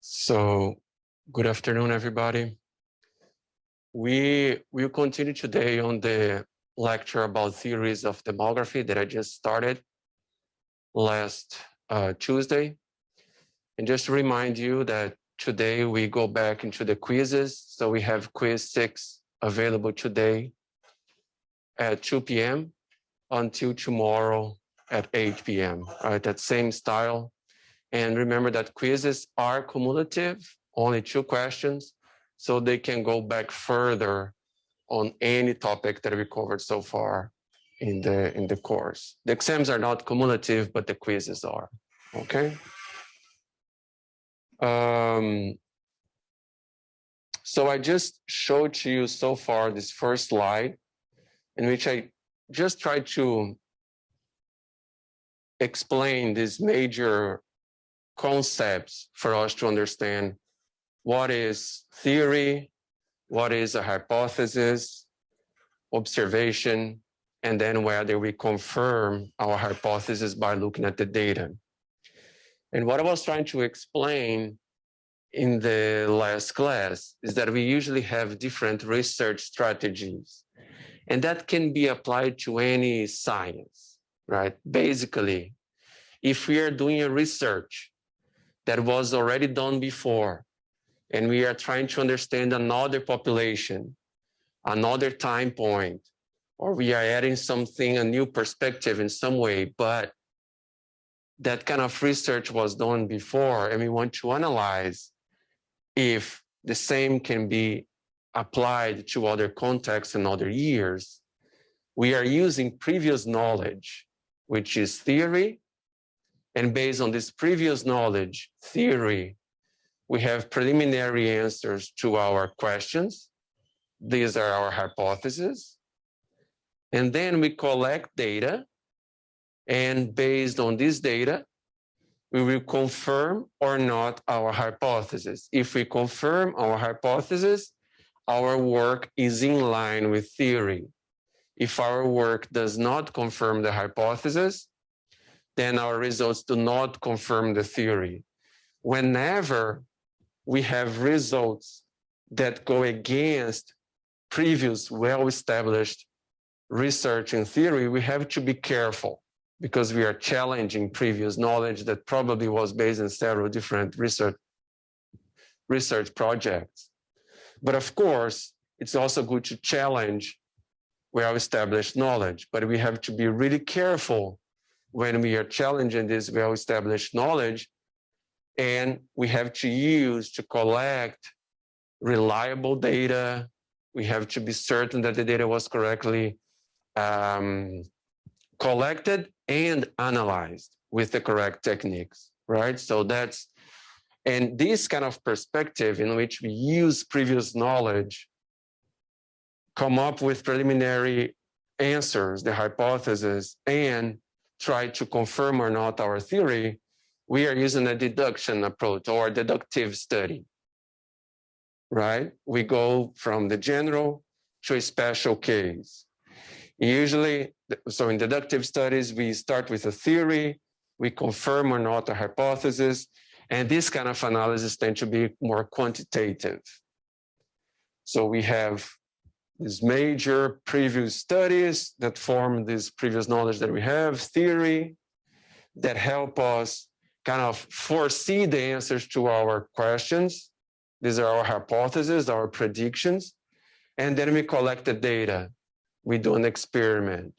So, good afternoon, everybody. We will continue today on the lecture about theories of demography that I just started last Tuesday. And just to remind you that today we go back into the quizzes. So we have quiz 6 available today at 2 p.m. until tomorrow at 8 p.m. Right, that same style. And remember that quizzes are cumulative, only 2 questions, so they can go back further on any topic that we covered so far in the course. The exams are not cumulative, but the quizzes are, okay? So I just showed to you so far this first slide in which I just tried to explain these major concepts for us to understand what is theory, what is a hypothesis, observation, and then whether we confirm our hypothesis by looking at the data. And what I was trying to explain in the last class is that we usually have different research strategies, and that can be applied to any science, right? Basically, if we are doing a research that was already done before, and we are trying to understand another population, another time point, or we are adding something, a new perspective in some way, but that kind of research was done before, and we want to analyze if the same can be applied to other contexts and other years, we are using previous knowledge, which is theory. And based on this previous knowledge, theory, we have preliminary answers to our questions. These are our hypotheses. And then we collect data. And based on this data, we will confirm or not our hypothesis. If we confirm our hypothesis, our work is in line with theory. If our work does not confirm the hypothesis, then our results do not confirm the theory. Whenever we have results that go against previous well-established research and theory, we have to be careful because we are challenging previous knowledge that probably was based on several different research projects. But of course, it's also good to challenge well-established knowledge, but we have to be really careful when we are challenging this well-established knowledge, and we have to use to collect reliable data. We have to be certain that the data was correctly collected and analyzed with the correct techniques, right? So that's, and this kind of perspective in which we use previous knowledge, come up with preliminary answers, the hypothesis, and try to confirm or not our theory, we are using a deduction approach or a deductive study, right? We go from the general to a special case. Usually, so in deductive studies, we start with a theory, we confirm or not a hypothesis, and this kind of analysis tend to be more quantitative. So we have these major previous studies that form this previous knowledge that we have, theory, that help us kind of foresee the answers to our questions. These are our hypotheses, our predictions. And then we collect the data. We do an experiment.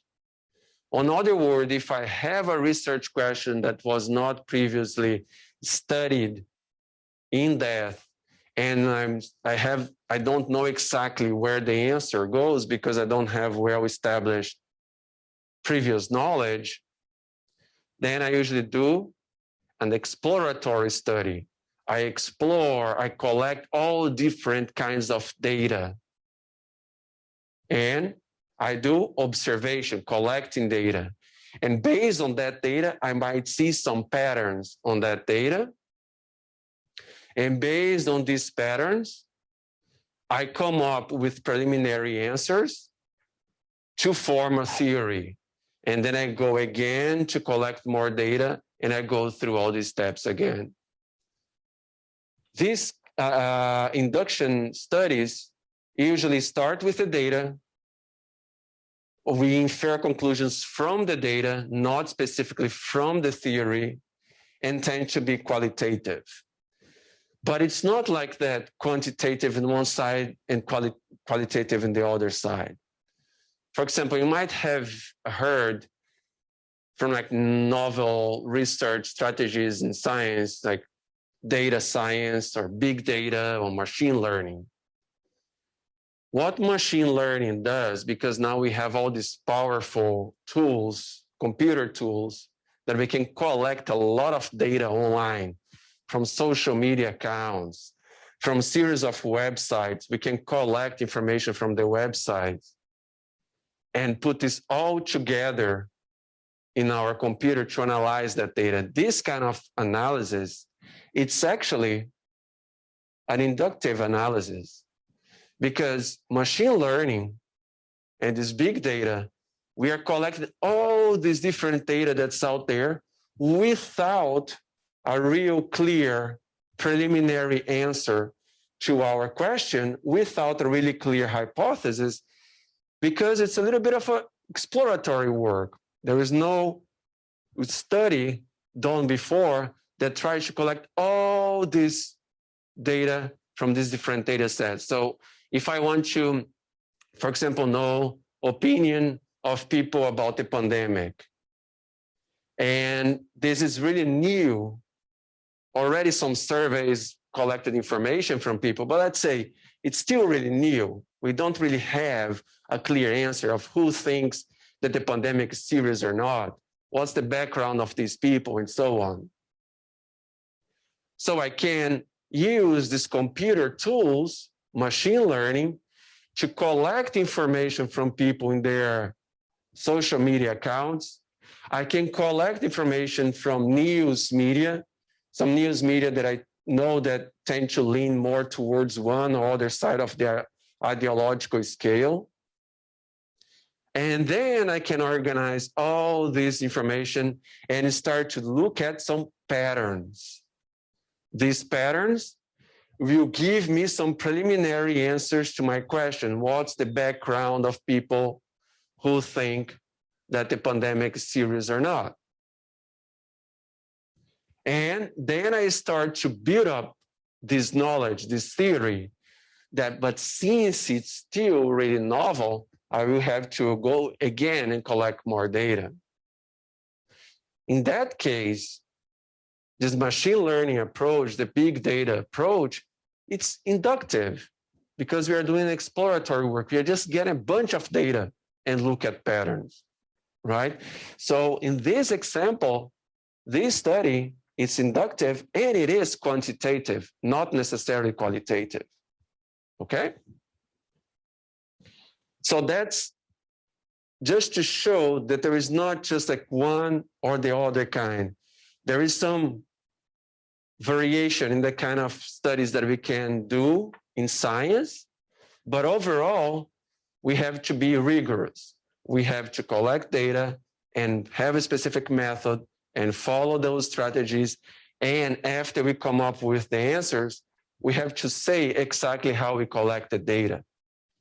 In other words, if I have a research question that was not previously studied in depth, and I don't know exactly where the answer goes because I don't have well-established previous knowledge, then I usually do an exploratory study. I explore, I collect all different kinds of data. And I do observation, collecting data. And based on that data, I might see some patterns on that data. And based on these patterns, I come up with preliminary answers to form a theory. And then I go again to collect more data, and I go through all these steps again. These induction studies usually start with the data. We infer conclusions from the data, not specifically from the theory, and tend to be qualitative. But it's not like that, quantitative on one side and qualitative on the other side. For example, you might have heard from like novel research strategies in science, like data science or big data or machine learning. What machine learning does, because now we have all these powerful tools, computer tools, that we can collect a lot of data online from social media accounts, from series of websites. We can collect information from the websites and put this all together in our computer to analyze that data. This kind of analysis, it's actually an inductive analysis, because machine learning and this big data, we are collecting all these different data that's out there without a real clear preliminary answer to our question, without a really clear hypothesis, because it's a little bit of an exploratory work. There is no study done before that tries to collect all this data from these different data sets. So if I want to, for example, know opinion of people about the pandemic, and this is really new, already some surveys collected information from people, but let's say it's still really new. We don't really have a clear answer of who thinks that the pandemic is serious or not. What's the background of these people and so on. So I can use these computer tools, machine learning, to collect information from people in their social media accounts. I can collect information from news media, some news media that I know that tend to lean more towards one or other side of their ideological scale. And then I can organize all this information and start to look at some patterns. These patterns will give me some preliminary answers to my question. What's the background of people who think that the pandemic is serious or not? And then I start to build up this knowledge, this theory, but since it's still really novel, I will have to go again and collect more data. In that case, this machine learning approach, the big data approach, it's inductive, because we are doing exploratory work. We are just getting a bunch of data and look at patterns, right? So in this example, this study, it's inductive and it is quantitative, not necessarily qualitative, okay? So that's just to show that there is not just like one or the other kind. There is some variation in the kind of studies that we can do in science, but overall, we have to be rigorous. We have to collect data and have a specific method and follow those strategies. And after we come up with the answers, we have to say exactly how we collect the data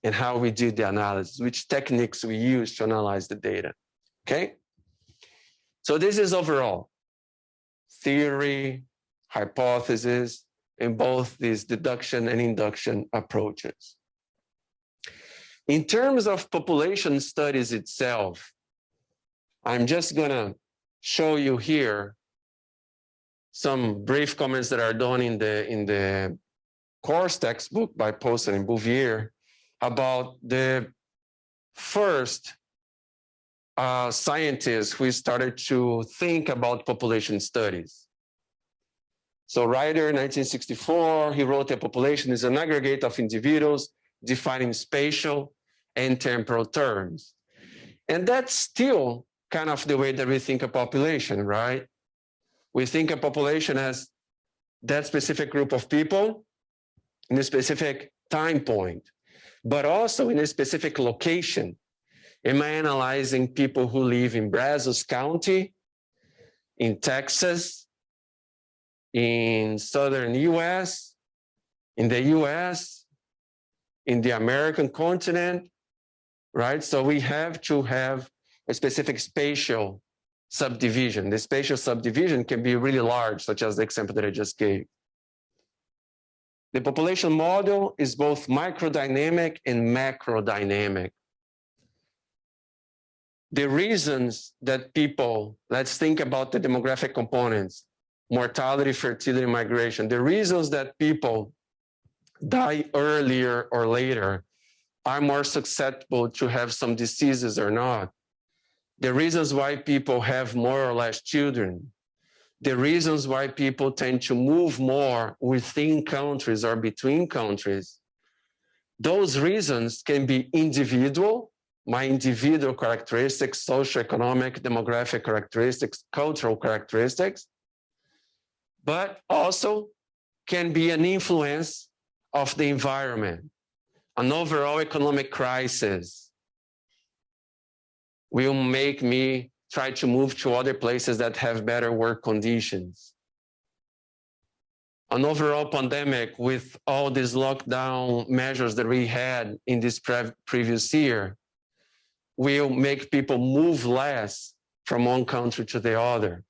and how we did the analysis, which techniques we use to analyze the data, okay? So this is overall theory, hypothesis, in both these deduction and induction approaches. In terms of population studies itself, I'm just gonna show you here some brief comments that are done in the course textbook by Poston and Bouvier about the first scientists who started to think about population studies. So Ryder, 1964, he wrote that population is an aggregate of individuals defining spatial and temporal terms. And that's still kind of the way that we think of population, right? We think of population as that specific group of people in a specific time point, but also in a specific location. Am I analyzing people who live in Brazos County, in Texas, in southern US, in the US, in the American continent, right? So we have to have a specific spatial subdivision. The spatial subdivision can be really large, such as the example that I just gave. The population model is both microdynamic and macrodynamic. The reasons that people, let's think about the demographic components, mortality, fertility, migration. The reasons that people die earlier or later are more susceptible to have some diseases or not. The reasons why people have more or less children. The reasons why people tend to move more within countries or between countries. Those reasons can be individual, my individual characteristics, socioeconomic, demographic characteristics, cultural characteristics, but also can be an influence of the environment, an overall economic crisis will make me try to move to other places that have better work conditions. An overall pandemic with all these lockdown measures that we had in this previous year will make people move less from one country to the other.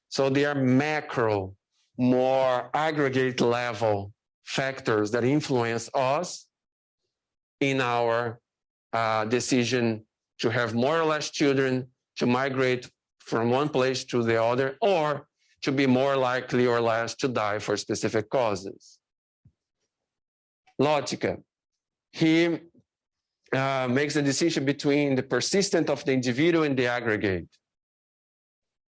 So they are macro, more aggregate level factors that influence us in our decision to have more or less children, to migrate from one place to the other, or to be more likely or less to die for specific causes. Lotka, he makes a decision between the persistent of the individual and the aggregate.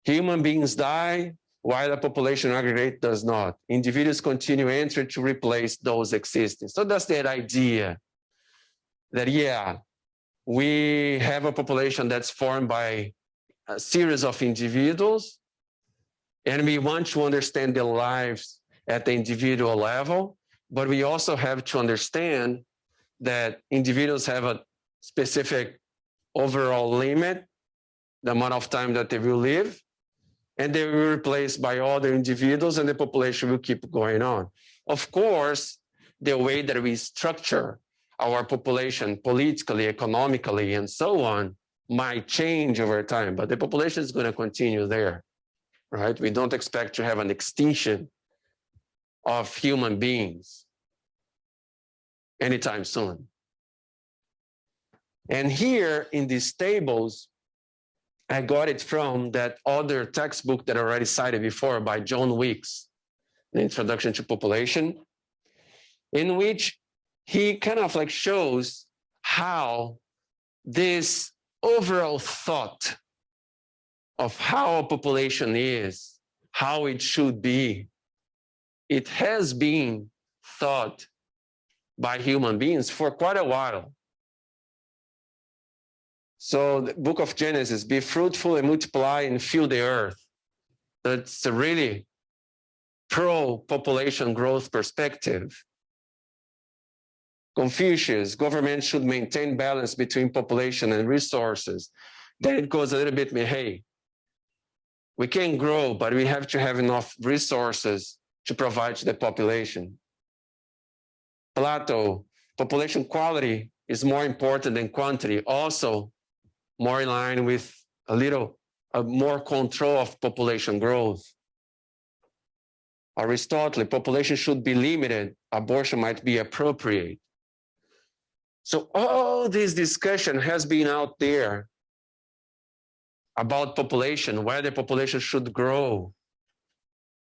Human beings die while the population aggregate does not. Individuals continue entering to replace those existing. So that's that idea that, yeah, we have a population that's formed by a series of individuals, and we want to understand their lives at the individual level, but we also have to understand that individuals have a specific overall limit, the amount of time that they will live, and they will be replaced by other individuals, and the population will keep going on. Of course, the way that we structure our population politically, economically, and so on might change over time, but the population is going to continue there, right? We don't expect to have an extinction of human beings anytime soon. And here in these tables, I got it from that other textbook that I already cited before by John Weeks, The Introduction to Population, in which he kind of like shows how this overall thought of how a population is, how it should be, it has been thought by human beings for quite a while. So the book of Genesis, be fruitful and multiply and fill the earth. That's a really pro-population growth perspective. Confucius, government should maintain balance between population and resources. Then it goes a little bit, hey, we can grow, but we have to have enough resources to provide to the population. Plato, population quality is more important than quantity, also more in line with a more control of population growth. Aristotle, population should be limited, abortion might be appropriate. So all this discussion has been out there about population, whether population should grow,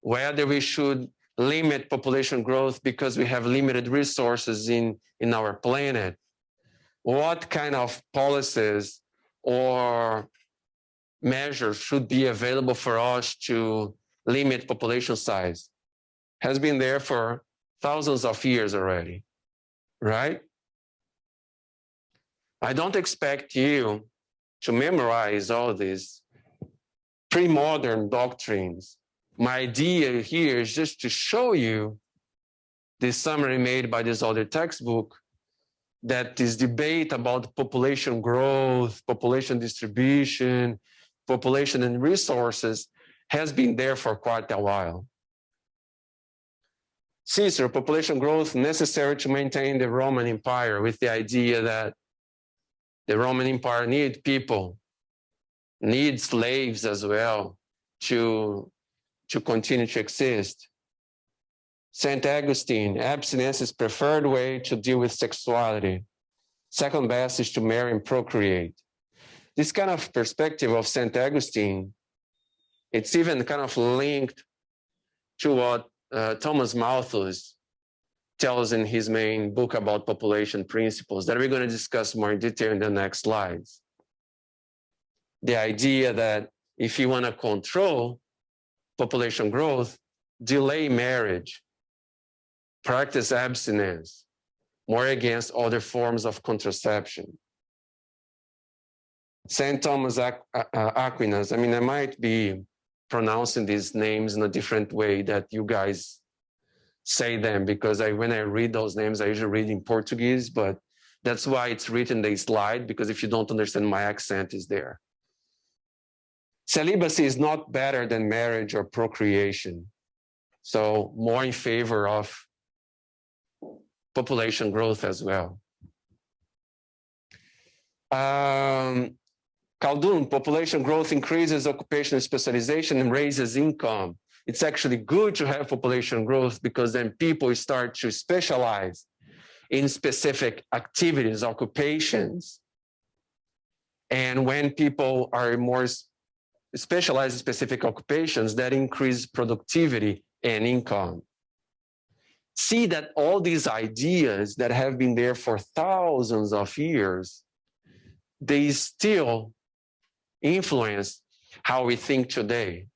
whether we should limit population growth because we have limited resources in our planet, what kind of policies or measures should be available for us to limit population size, has been there for thousands of years already, right? I don't expect you to memorize all these pre-modern doctrines. My idea here is just to show you this summary made by this other textbook, that this debate about population growth, population distribution, population and resources has been there for quite a while. Cicero, population growth necessary to maintain the Roman Empire, with the idea that the Roman Empire needed people, needs slaves as well to continue to exist. St. Augustine, abstinence is preferred way to deal with sexuality. Second best is to marry and procreate. This kind of perspective of St. Augustine, it's even kind of linked to what Thomas Malthus tells in his main book about population principles that we're going to discuss more in detail in the next slides. The idea that if you want to control population growth, delay marriage, practice abstinence, more against other forms of contraception. St. Thomas Aquinas, I mean, I might be pronouncing these names in a different way that you guys say them, because when I read those names, I usually read in Portuguese, but that's why it's written in the slide, because if you don't understand, my accent is there. Celibacy is not better than marriage or procreation. So more in favor of population growth as well. Khaldun, population growth increases occupational specialization and raises income. It's actually good to have population growth because then people start to specialize in specific activities, occupations. And when people are more specialized in specific occupations, that increases productivity and income. See that all these ideas that have been there for thousands of years, they still influence how we think today.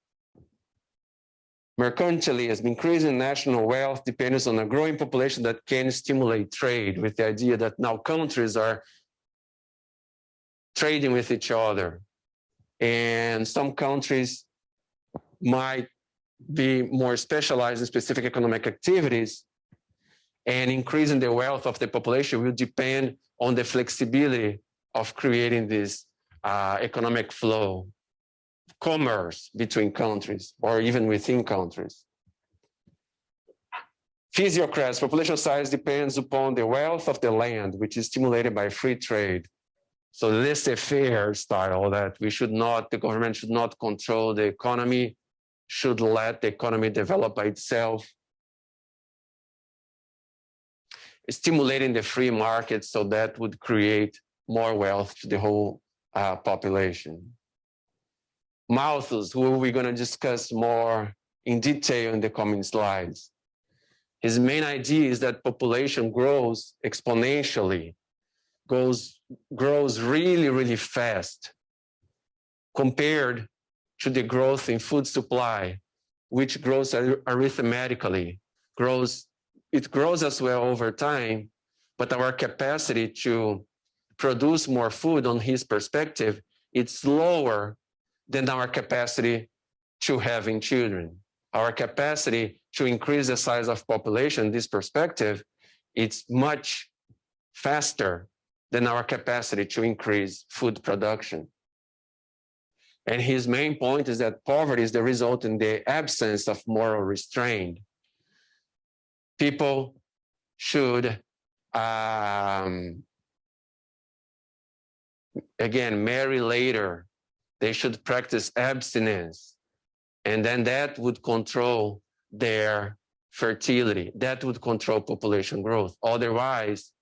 Mercantilism, increasing national wealth depends on a growing population that can stimulate trade, with the idea that now countries are trading with each other. And some countries might be more specialized in specific economic activities, and increasing the wealth of the population will depend on the flexibility of creating this economic flow, commerce between countries or even within countries. Physiocrats, population size depends upon the wealth of the land, which is stimulated by free trade. So laissez-faire style that the government should not control the economy, should let the economy develop by itself. Stimulating the free market, so that would create more wealth to the whole population. Malthus, who we're going to discuss more in detail in the coming slides. His main idea is that population grows exponentially, grows really, really fast compared to the growth in food supply, which grows arithmetically, it grows as well over time, but our capacity to produce more food, on his perspective, it's lower than our capacity to having children. Our capacity to increase the size of population, this perspective, it's much faster than our capacity to increase food production. And his main point is that poverty is the result in the absence of moral restraint. People should, again, marry later. They should practice abstinence. And then that would control their fertility. That would control population growth. Otherwise,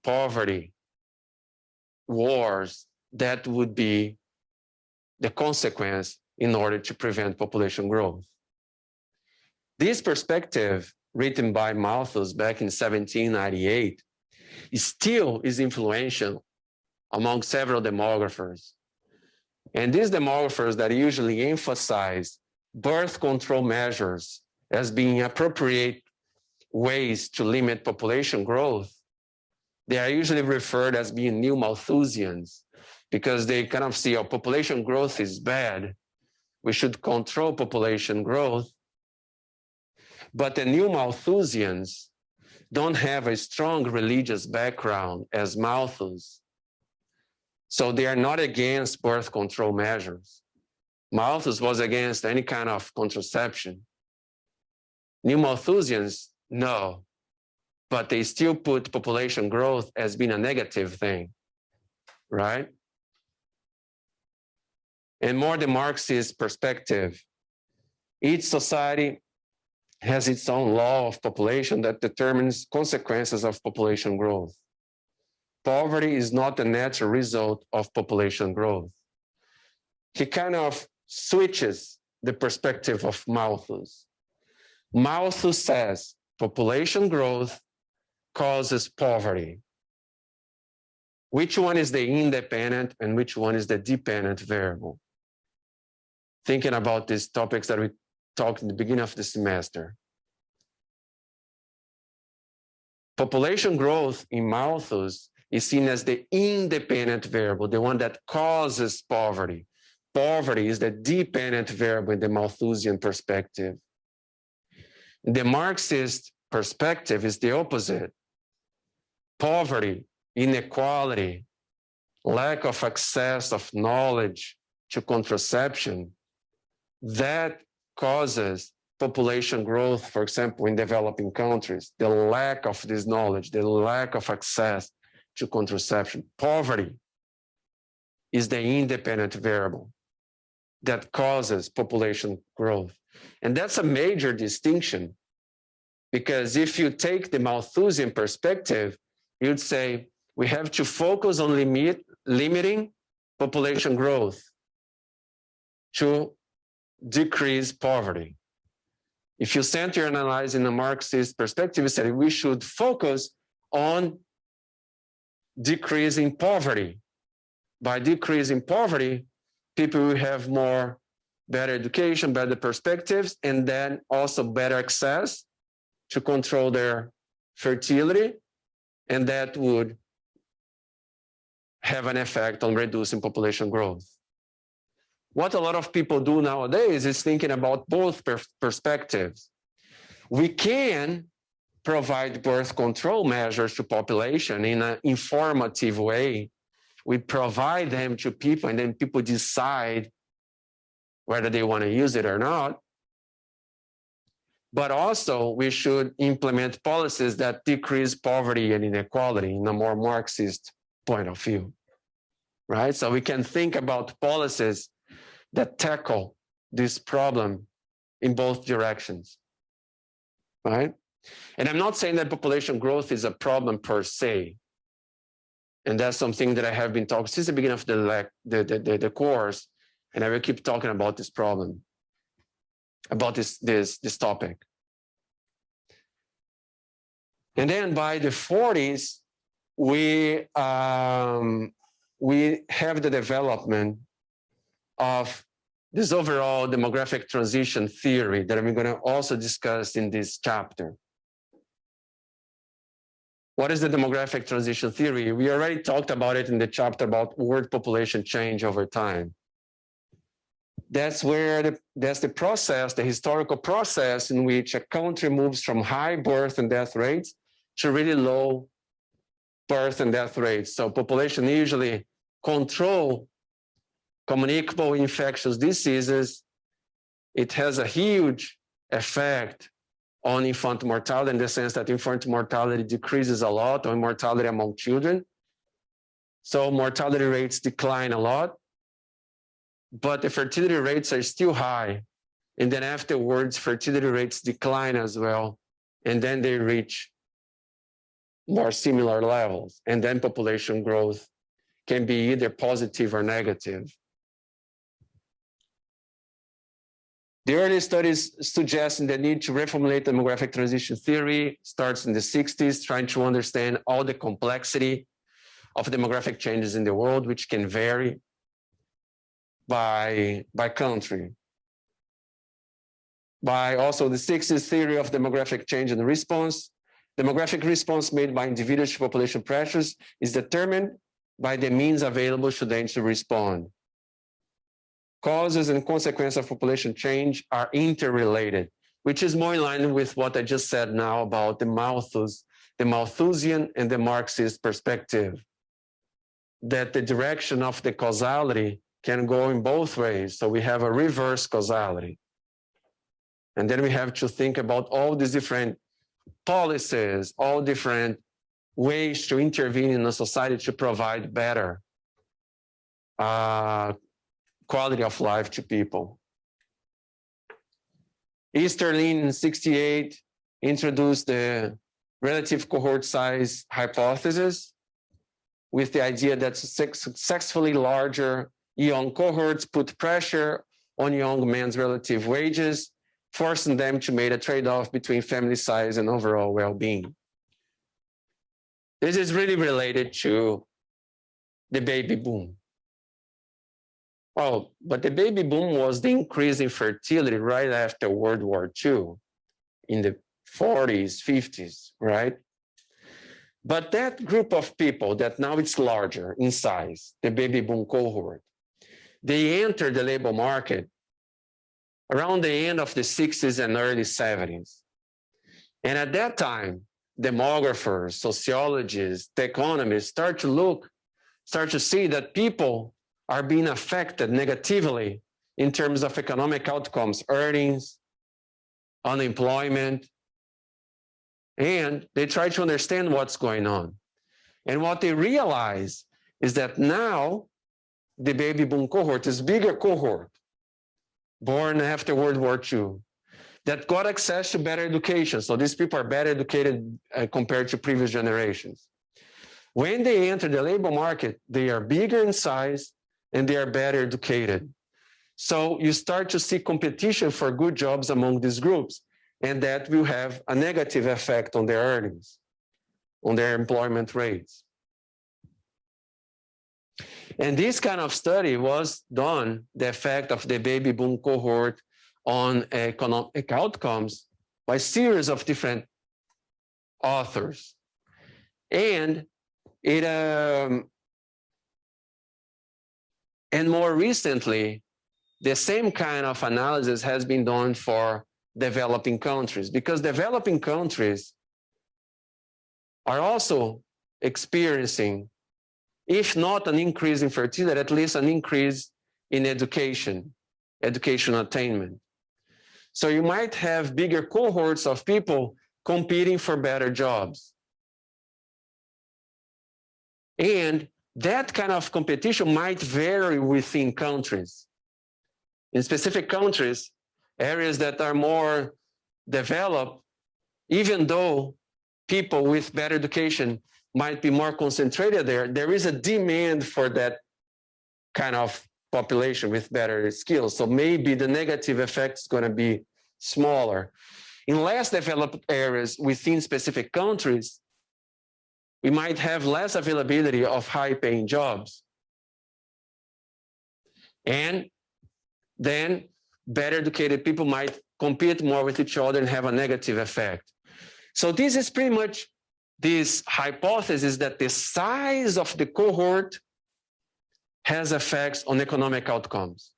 poverty, wars, that would be the consequence in order to prevent population growth. This perspective, written by Malthus back in 1798, still is influential among several demographers. And these demographers that usually emphasize birth control measures as being appropriate ways to limit population growth, they are usually referred as being new Malthusians, because they kind of see, population growth is bad. We should control population growth. But the new Malthusians don't have a strong religious background as Malthus. So they are not against birth control measures. Malthus was against any kind of contraception. New Malthusians, No, but they still put population growth as being a negative thing, right? And more the Marxist perspective, each society has its own law of population that determines consequences of population growth. Poverty is not a natural result of population growth. He kind of switches the perspective of Malthus. Malthus says population growth causes poverty. Which one is the independent and which one is the dependent variable? Thinking about these topics that we talked in the beginning of the semester. Population growth in Malthus is seen as the independent variable, the one that causes poverty. Poverty is the dependent variable in the Malthusian perspective. The Marxist perspective is the opposite. Poverty, inequality, lack of access of knowledge to contraception, that causes population growth, for example, in developing countries, the lack of this knowledge, the lack of access to contraception. Poverty is the independent variable that causes population growth. And that's a major distinction, because if you take the Malthusian perspective, you'd say we have to focus on limiting population growth to decrease poverty. If you center and analyze in a Marxist perspective, you say we should focus on decreasing poverty. By decreasing poverty, people will have more better education, better perspectives, and then also better access to control their fertility, and that would have an effect on reducing population growth. What a lot of people do nowadays is thinking about both perspectives. We can provide birth control measures to population in an informative way. We provide them to people, and then people decide whether they want to use it or not. But also, we should implement policies that decrease poverty and inequality in a more Marxist point of view, right? So we can think about policies that tackle this problem in both directions, right? And I'm not saying that population growth is a problem per se. And that's something that I have been talking since the beginning of the course, and I will keep talking about this problem, about this topic. And then by the 40s, we have the development of this overall demographic transition theory that I'm going to also discuss in this chapter. What is the demographic transition theory? We already talked about it in the chapter about world population change over time. That's where that's the process, the historical process in which a country moves from high birth and death rates to really low birth and death rates. So population usually control communicable infectious diseases. It has a huge effect on infant mortality in the sense that infant mortality decreases a lot, or mortality among children. So mortality rates decline a lot, but the fertility rates are still high. And then afterwards, fertility rates decline as well. And then they reach more similar levels. And then population growth can be either positive or negative. The early studies suggesting the need to reformulate demographic transition theory starts in the 60s, trying to understand all the complexity of demographic changes in the world, which can vary by country. By also the 60s theory of demographic change and response, demographic response made by individuals to population pressures is determined by the means available to them to respond. Causes and consequences of population change are interrelated, which is more in line with what I just said now about the Malthusian and the Marxist perspective, that the direction of the causality can go in both ways. So we have a reverse causality. And then we have to think about all these different policies, all different ways to intervene in a society to provide better quality of life to people. Easterlin in 1968 introduced the relative cohort size hypothesis with the idea that successfully larger young cohorts put pressure on young men's relative wages, forcing them to make a trade-off between family size and overall well-being. This is really related to the baby boom. Oh, but the baby boom was the increase in fertility right after World War II in the 40s, 50s, right? But that group of people that now it's larger in size, the baby boom cohort, they entered the labor market around the end of the 60s and early 70s. And at that time, demographers, sociologists, economists start to see that people are being affected negatively in terms of economic outcomes, earnings, unemployment, and they try to understand what's going on. And what they realize is that now the baby boom cohort is a bigger cohort, born after World War II, that got access to better education. So these people are better educated compared to previous generations. When they enter the labor market, they are bigger in size and they are better educated. So you start to see competition for good jobs among these groups, and that will have a negative effect on their earnings, on their employment rates. And this kind of study was done, the effect of the baby boom cohort on economic outcomes, by a series of different authors. And it, and more recently, the same kind of analysis has been done for developing countries, because developing countries are also experiencing, if not an increase in fertility, at least an increase in education attainment. So you might have bigger cohorts of people competing for better jobs. And that kind of competition might vary within countries. In specific countries, areas that are more developed, even though people with better education might be more concentrated there, there is a demand for that kind of population with better skills. So maybe the negative effect is going to be smaller. In less developed areas within specific countries, we might have less availability of high-paying jobs. And then better educated people might compete more with each other and have a negative effect. So this is pretty much this hypothesis that the size of the cohort has effects on economic outcomes.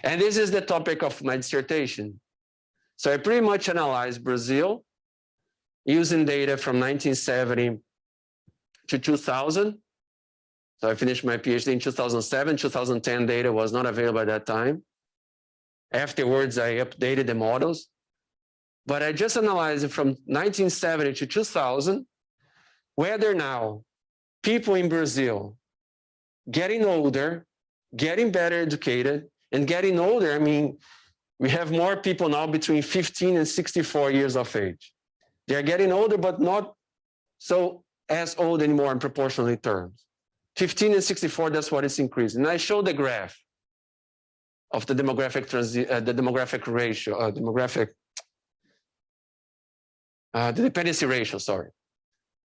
And this is the topic of my dissertation. So I pretty much analyzed Brazil using data from 1970 to 2000. So I finished my PhD in 2007. 2010 data was not available at that time. Afterwards, I updated the models. But I just analyzed it from 1970 to 2000, whether now people in Brazil getting older, getting better educated, and getting older, I mean, we have more people now between 15 and 64 years of age. They're getting older, but not so as old anymore in proportionally terms. 15 and 64, that's what it's increasing. And I showed the graph of the demographic ratio, the dependency ratio, sorry,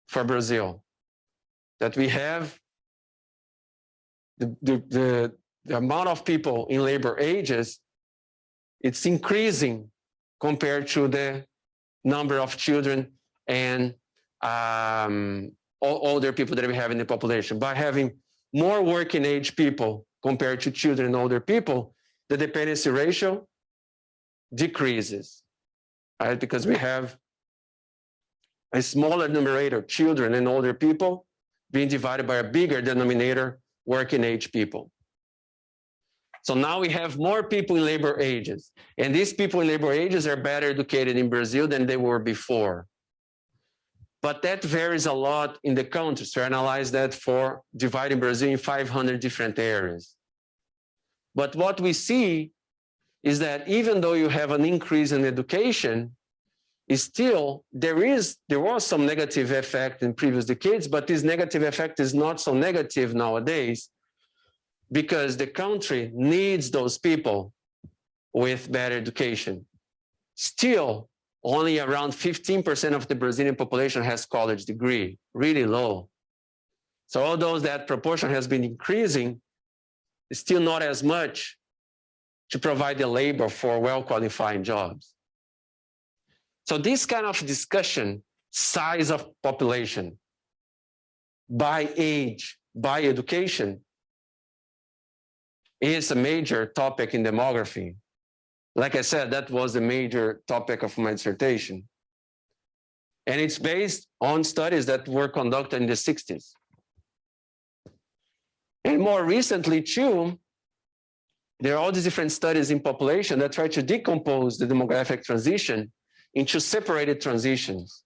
for Brazil. That we have the amount of people in labor ages, it's increasing compared to the number of children and older people that we have in the population. By having more working age people compared to children and older people, the dependency ratio decreases, right? Because we have a smaller numerator, children and older people, being divided by a bigger denominator, working age people. So now we have more people in labor ages. And these people in labor ages are better educated in Brazil than they were before. But that varies a lot in the countries. So analyze that for dividing Brazil in 500 different areas. But what we see is that even though you have an increase in education, still there was some negative effect in previous decades, but this negative effect is not so negative nowadays because the country needs those people with better education. Still, only around 15% of the Brazilian population has college degree, really low. So although that proportion has been increasing, it's still not as much to provide the labor for well-qualified jobs. So this kind of discussion, size of population, by age, by education, is a major topic in demography. Like I said, that was the major topic of my dissertation. And it's based on studies that were conducted in the 60s. And more recently, too, there are all these different studies in population that try to decompose the demographic transition into separated transitions.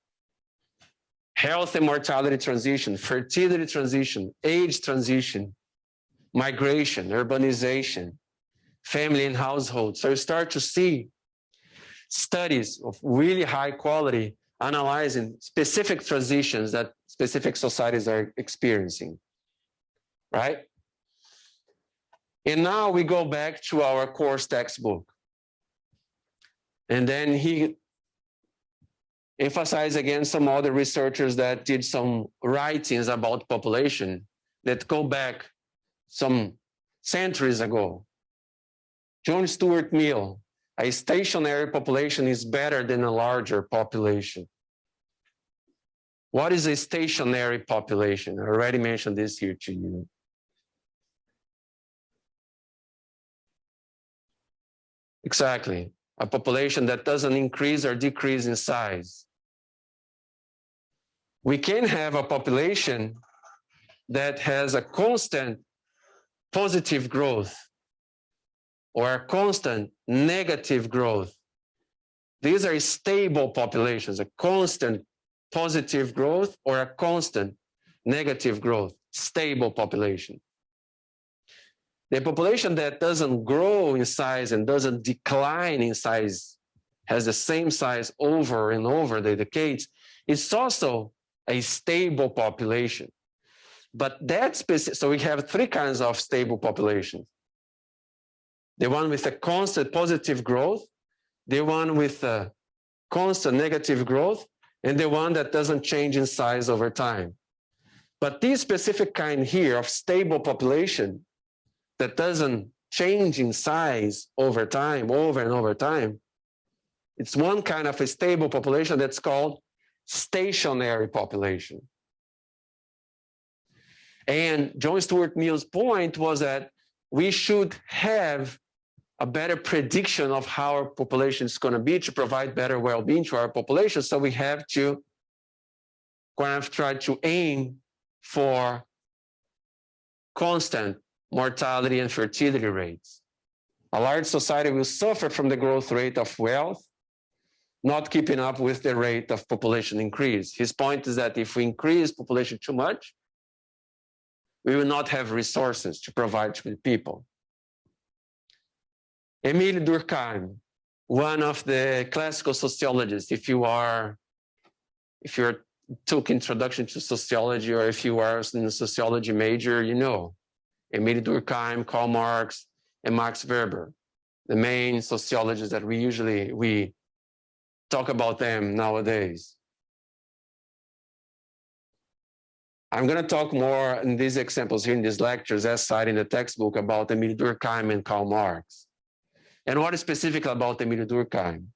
Health and mortality transition, fertility transition, age transition, migration, urbanization, family and household. So you start to see studies of really high quality analyzing specific transitions that specific societies are experiencing, right? And now we go back to our course textbook. And then he emphasized again some other researchers that did some writings about population that go back some centuries ago. John Stuart Mill, a stationary population is better than a larger population. What is a stationary population? I already mentioned this here to you. Exactly, a population that doesn't increase or decrease in size. We can have a population that has a constant positive growth or a constant negative growth. These are stable populations, a constant positive growth or a constant negative growth, stable population. The population that doesn't grow in size and doesn't decline in size, has the same size over and over the decades, is also a stable population. But that's specific, so we have three kinds of stable populations. The one with a constant positive growth, the one with a constant negative growth, and the one that doesn't change in size over time. But this specific kind here of stable population that doesn't change in size over time, over and over time, it's one kind of a stable population that's called stationary population. And John Stuart Mill's point was that we should have a better prediction of how our population is going to be to provide better well-being to our population. So we have to kind of try to aim for constant mortality and fertility rates. A large society will suffer from the growth rate of wealth, not keeping up with the rate of population increase. His point is that if we increase population too much, we will not have resources to provide to the people. Emile Durkheim, one of the classical sociologists, if you're took introduction to sociology or if you are in a sociology major, you know. Emile Durkheim, Karl Marx, and Max Weber, the main sociologists that we talk about them nowadays. I'm going to talk more in these examples here in these lectures as cited in the textbook about Emile Durkheim and Karl Marx. And what is specific about Emile Durkheim?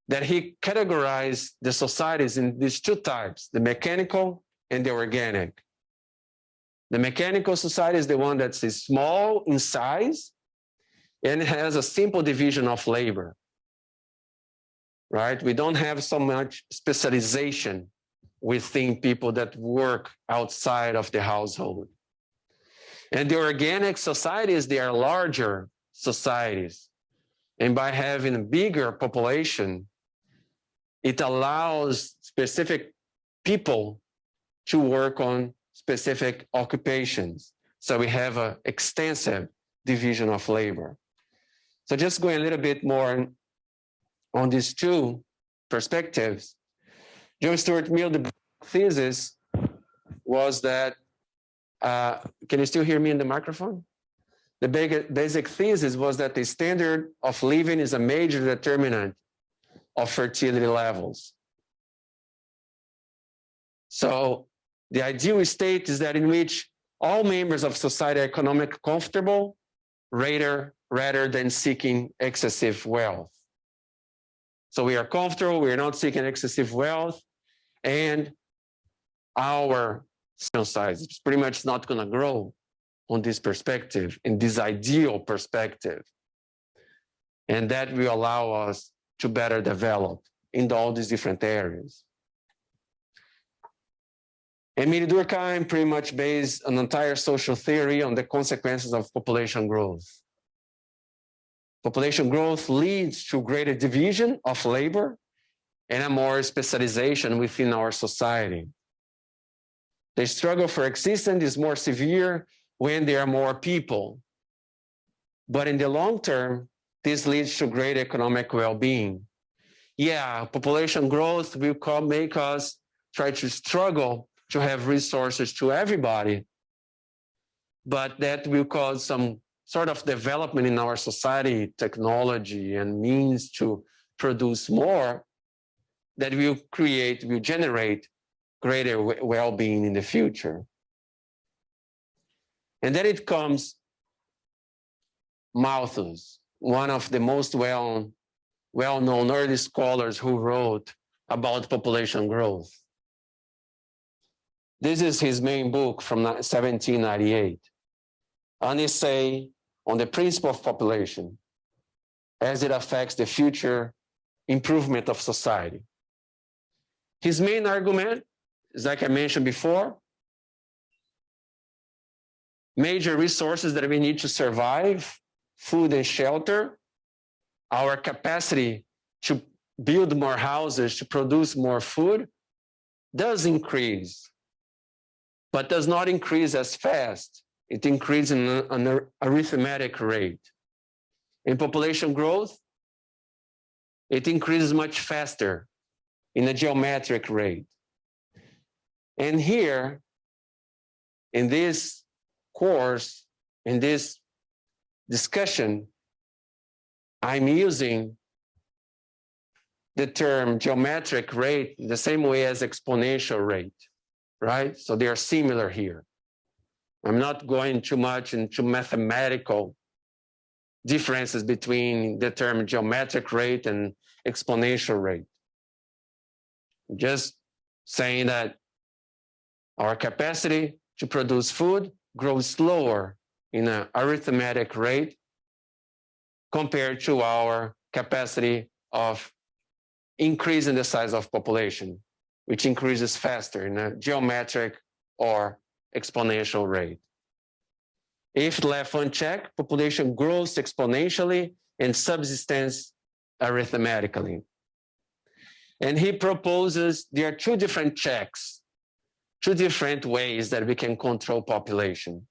That he categorized the societies in these two types, the mechanical and the organic. The mechanical society is the one that's small in size and has a simple division of labor, right? We don't have so much specialization within people that work outside of the household. And the organic societies, they are larger societies. And by having a bigger population, it allows specific people to work on specific occupations. So we have an extensive division of labor. So just going a little bit more on these two perspectives, John Stuart Mill, the thesis was that, can you still hear me in the microphone? The basic thesis was that the standard of living is a major determinant of fertility levels. So the ideal state is that in which all members of society are economically comfortable rather than seeking excessive wealth. So we are comfortable, we are not seeking excessive wealth, and our size is pretty much not going to grow on this perspective, in this ideal perspective. And that will allow us to better develop in all these different areas. Emile Durkheim pretty much based an entire social theory on the consequences of population growth. Population growth leads to greater division of labor and a more specialization within our society. The struggle for existence is more severe when there are more people. But in the long term, this leads to great economic well-being. Yeah, population growth will make us try to struggle to have resources to everybody, but that will cause some sort of development in our society, technology, and means to produce more that will generate greater well-being in the future. And then it comes Malthus, one of the most well-known early scholars who wrote about population growth. This is his main book from 1798, an essay on the principle of population as it affects the future improvement of society. His main argument is, like I mentioned before, major resources that we need to survive, food and shelter, our capacity to build more houses, to produce more food, does increase, but does not increase as fast. It increases in an arithmetic rate. In population growth, it increases much faster in a geometric rate. And here, in this course, in this discussion, I'm using the term geometric rate the same way as exponential rate, right? So they are similar here. I'm not going too much into mathematical differences between the term geometric rate and exponential rate. Just saying that our capacity to produce food grows slower in an arithmetic rate compared to our capacity of increasing the size of population, which increases faster in a geometric or exponential rate. If left unchecked, population grows exponentially and subsistence arithmetically. And he proposes there are two different checks, two different ways that we can control population.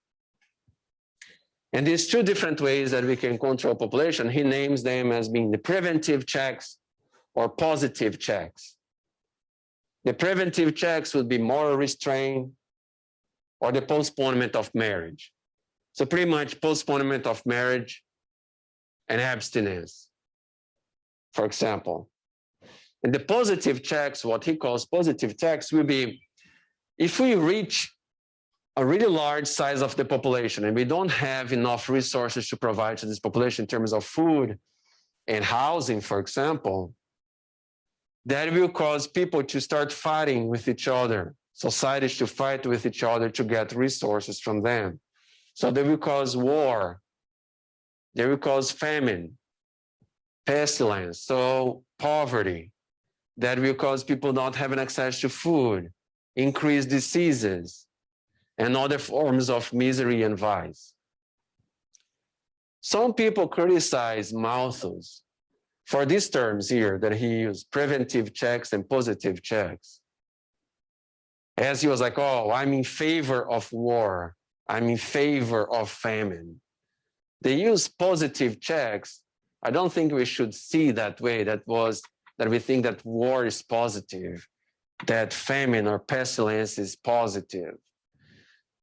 And these two different ways that we can control population, he names them as being the preventive checks or positive checks. The preventive checks would be moral restraint or the postponement of marriage. So pretty much postponement of marriage and abstinence, for example. And the positive checks, what he calls positive checks, will be if we reach a really large size of the population and we don't have enough resources to provide to this population in terms of food and housing, for example, that will cause people to start fighting with each other, societies to fight with each other to get resources from them. So they will cause war, they will cause famine, pestilence, so poverty, that will cause people not having access to food, increased diseases. and other forms of misery and vice. Some people criticize Malthus for these terms here that he used, preventive checks and positive checks. As he was like, oh, I'm in favor of war. I'm in favor of famine. They use positive checks. I don't think we should see that way. That we think that war is positive, that famine or pestilence is positive.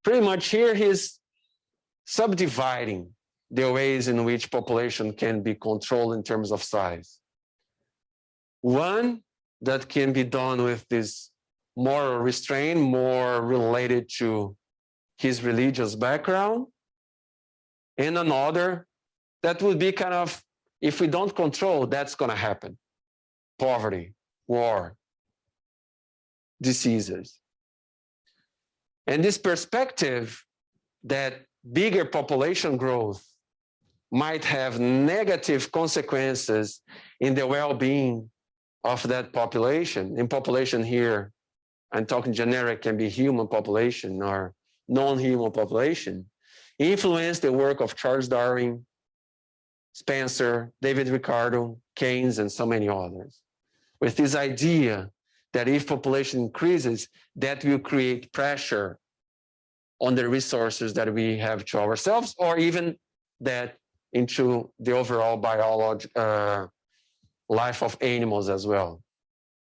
Pretty much here he's subdividing the ways in which population can be controlled in terms of size. One that can be done with this moral restraint, more related to his religious background, and another that would be kind of, if we don't control, that's going to happen. Poverty, war, diseases. And this perspective that bigger population growth might have negative consequences in the well-being of that population. In population here, I'm talking generic, can be human population or non-human population, influenced the work of Charles Darwin, Spencer, David Ricardo, Keynes, and so many others, with this idea that if population increases, that will create pressure on the resources that we have to ourselves, or even that into the overall life of animals as well.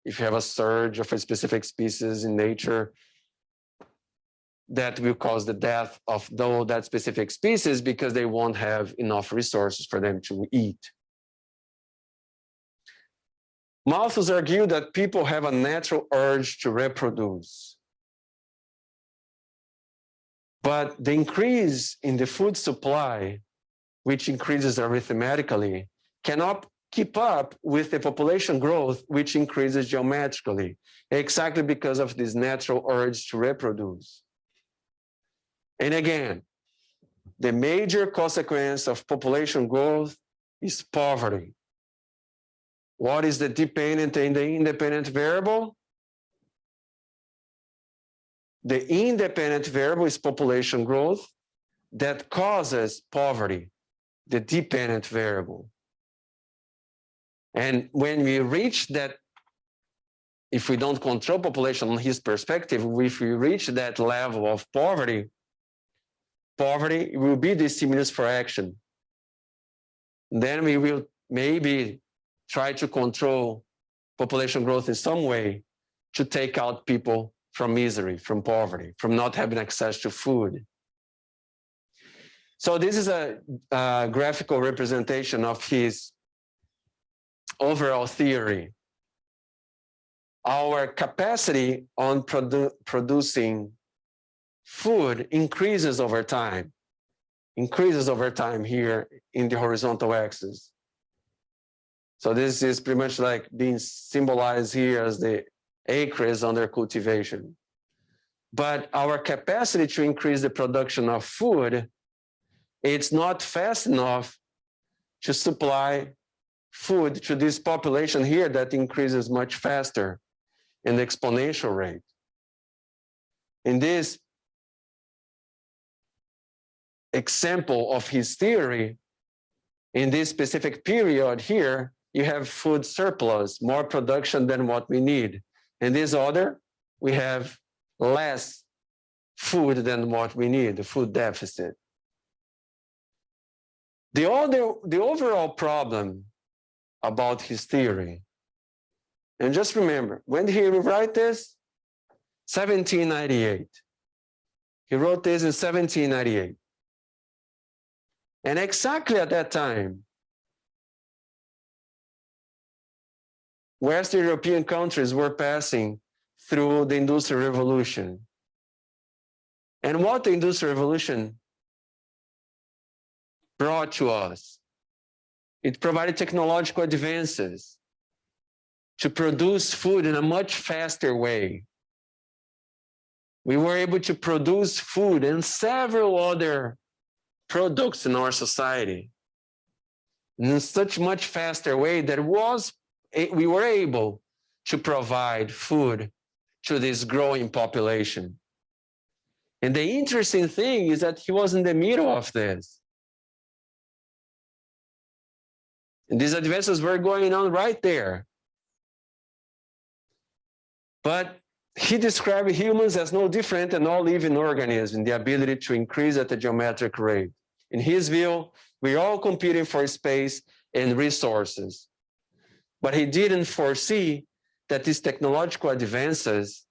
If you have a surge of a specific species in nature, that will cause the death of that specific species because they won't have enough resources for them to eat. Malthus argued that people have a natural urge to reproduce. But the increase in the food supply, which increases arithmetically, cannot keep up with the population growth, which increases geometrically, exactly because of this natural urge to reproduce. And again, the major consequence of population growth is poverty. What is the dependent and the independent variable? The independent variable is population growth that causes poverty, the dependent variable. And when we reach that, if we don't control population on his perspective, if we reach that level of poverty will be the stimulus for action. Then we will maybe try to control population growth in some way to take out people from misery, from poverty, from not having access to food. So this is a graphical representation of his overall theory. Our capacity on producing food increases over time here in the horizontal axis. So this is pretty much like being symbolized here as the acres under cultivation. But our capacity to increase the production of food, it's not fast enough to supply food to this population here that increases much faster in the exponential rate. In this example of his theory, in this specific period here, you have food surplus, more production than what we need. In this other, we have less food than what we need, the food deficit. The overall problem about his theory, and just remember, when did he write this? 1798. He wrote this in 1798. And exactly at that time, Western European countries were passing through the Industrial Revolution. And what the Industrial Revolution brought to us, it provided technological advances to produce food in a much faster way. We were able to produce food and several other products in our society in such much faster way that we were able to provide food to this growing population. And the interesting thing is that he was in the middle of this. And these advances were going on right there. But he described humans as no different than all living organisms in the ability to increase at a geometric rate. In his view, we're all competing for space and resources. But he didn't foresee that these technological advances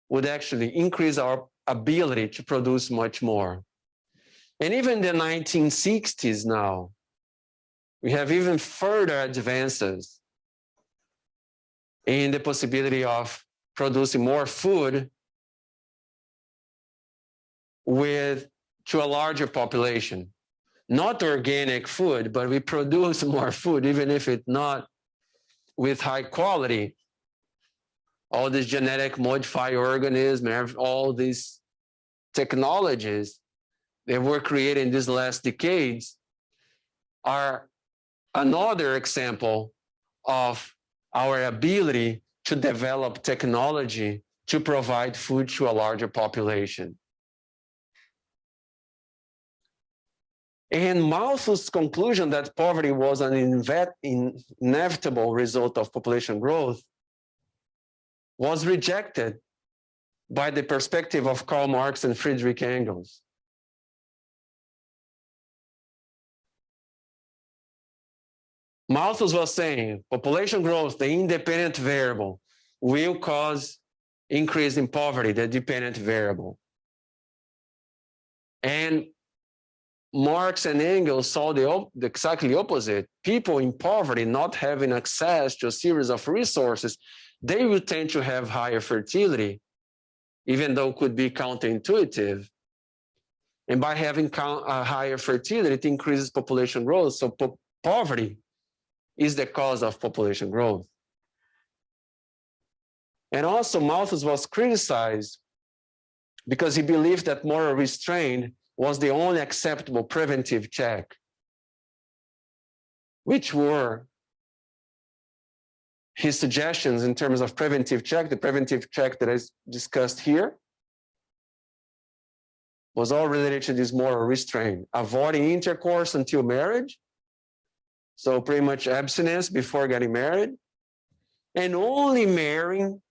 would actually increase our ability to produce much more. And even in the 1960s now, we have even further advances in the possibility of producing more food to a larger population. Not organic food, but we produce more food, even if it's not with high quality. All these genetic modified organisms, all these technologies that were created in these last decades are another example of our ability to develop technology to provide food to a larger population. And Malthus' conclusion that poverty was an inevitable result of population growth was rejected by the perspective of Karl Marx and Friedrich Engels. Malthus was saying population growth, the independent variable, will cause increase in poverty, the dependent variable. And Marx and Engels saw the exactly opposite. People in poverty not having access to a series of resources, they will tend to have higher fertility, even though it could be counterintuitive. And by having higher fertility, it increases population growth. So poverty is the cause of population growth. And also Malthus was criticized because he believed that moral restraint was the only acceptable preventive check, which were his suggestions in terms of preventive check. The preventive check that I discussed here was all related to this moral restraint, avoiding intercourse until marriage, so pretty much abstinence before getting married, and only marrying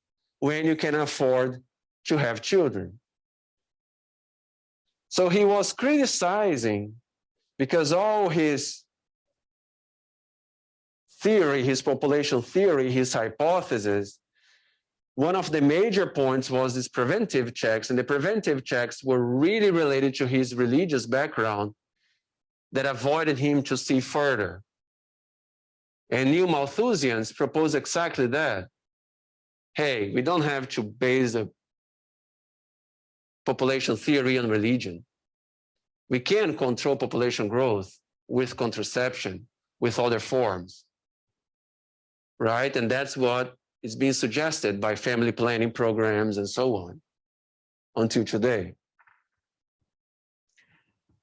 when you can afford to have children. So he was criticizing because all his theory, his population theory, his hypothesis, one of the major points was these preventive checks, and the preventive checks were really related to his religious background that avoided him to see further. And new Malthusians propose exactly that. Hey, we don't have to base a population theory on religion. We can control population growth with contraception, with other forms, right? And that's what is being suggested by family planning programs and so on until today.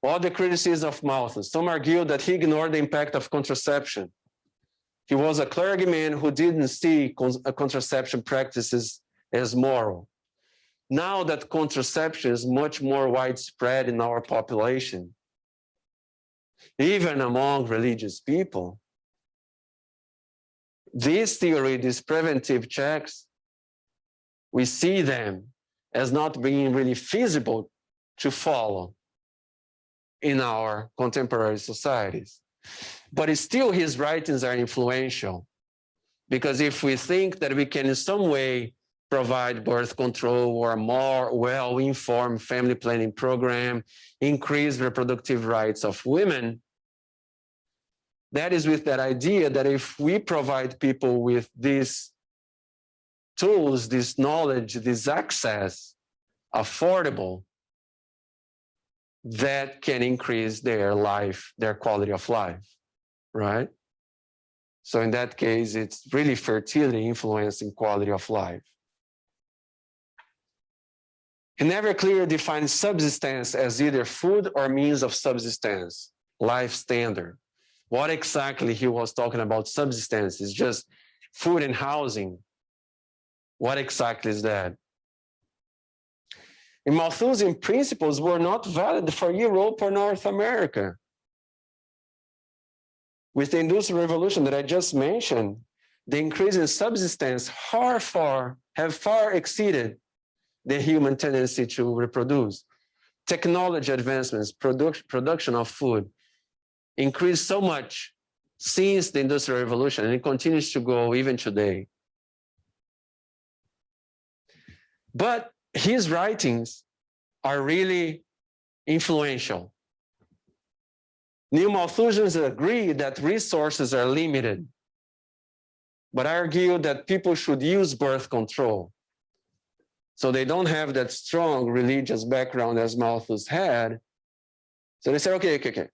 All the criticisms of Malthus. Some argue that he ignored the impact of contraception. He was a clergyman who didn't see contraception practices as moral. Now that contraception is much more widespread in our population, even among religious people, this theory, these preventive checks, we see them as not being really feasible to follow in our contemporary societies. But still his writings are influential, because if we think that we can in some way provide birth control or a more well-informed family planning program, increase reproductive rights of women, that is with that idea that if we provide people with these tools, this knowledge, this access, affordable, that can increase their life, their quality of life, right? So in that case, it's really fertility influencing quality of life. He never clearly defined subsistence as either food or means of subsistence, life standard. What exactly he was talking about subsistence is just food and housing. What exactly is that? And Malthusian principles were not valid for Europe or North America. With the Industrial Revolution that I just mentioned, the increase in subsistence have far exceeded the human tendency to reproduce. Technology advancements, production of food increased so much since the Industrial Revolution, and it continues to go even today. But his writings are really influential. New Malthusians agree that resources are limited, but argue that people should use birth control. So they don't have that strong religious background as Malthus had. So they say, okay,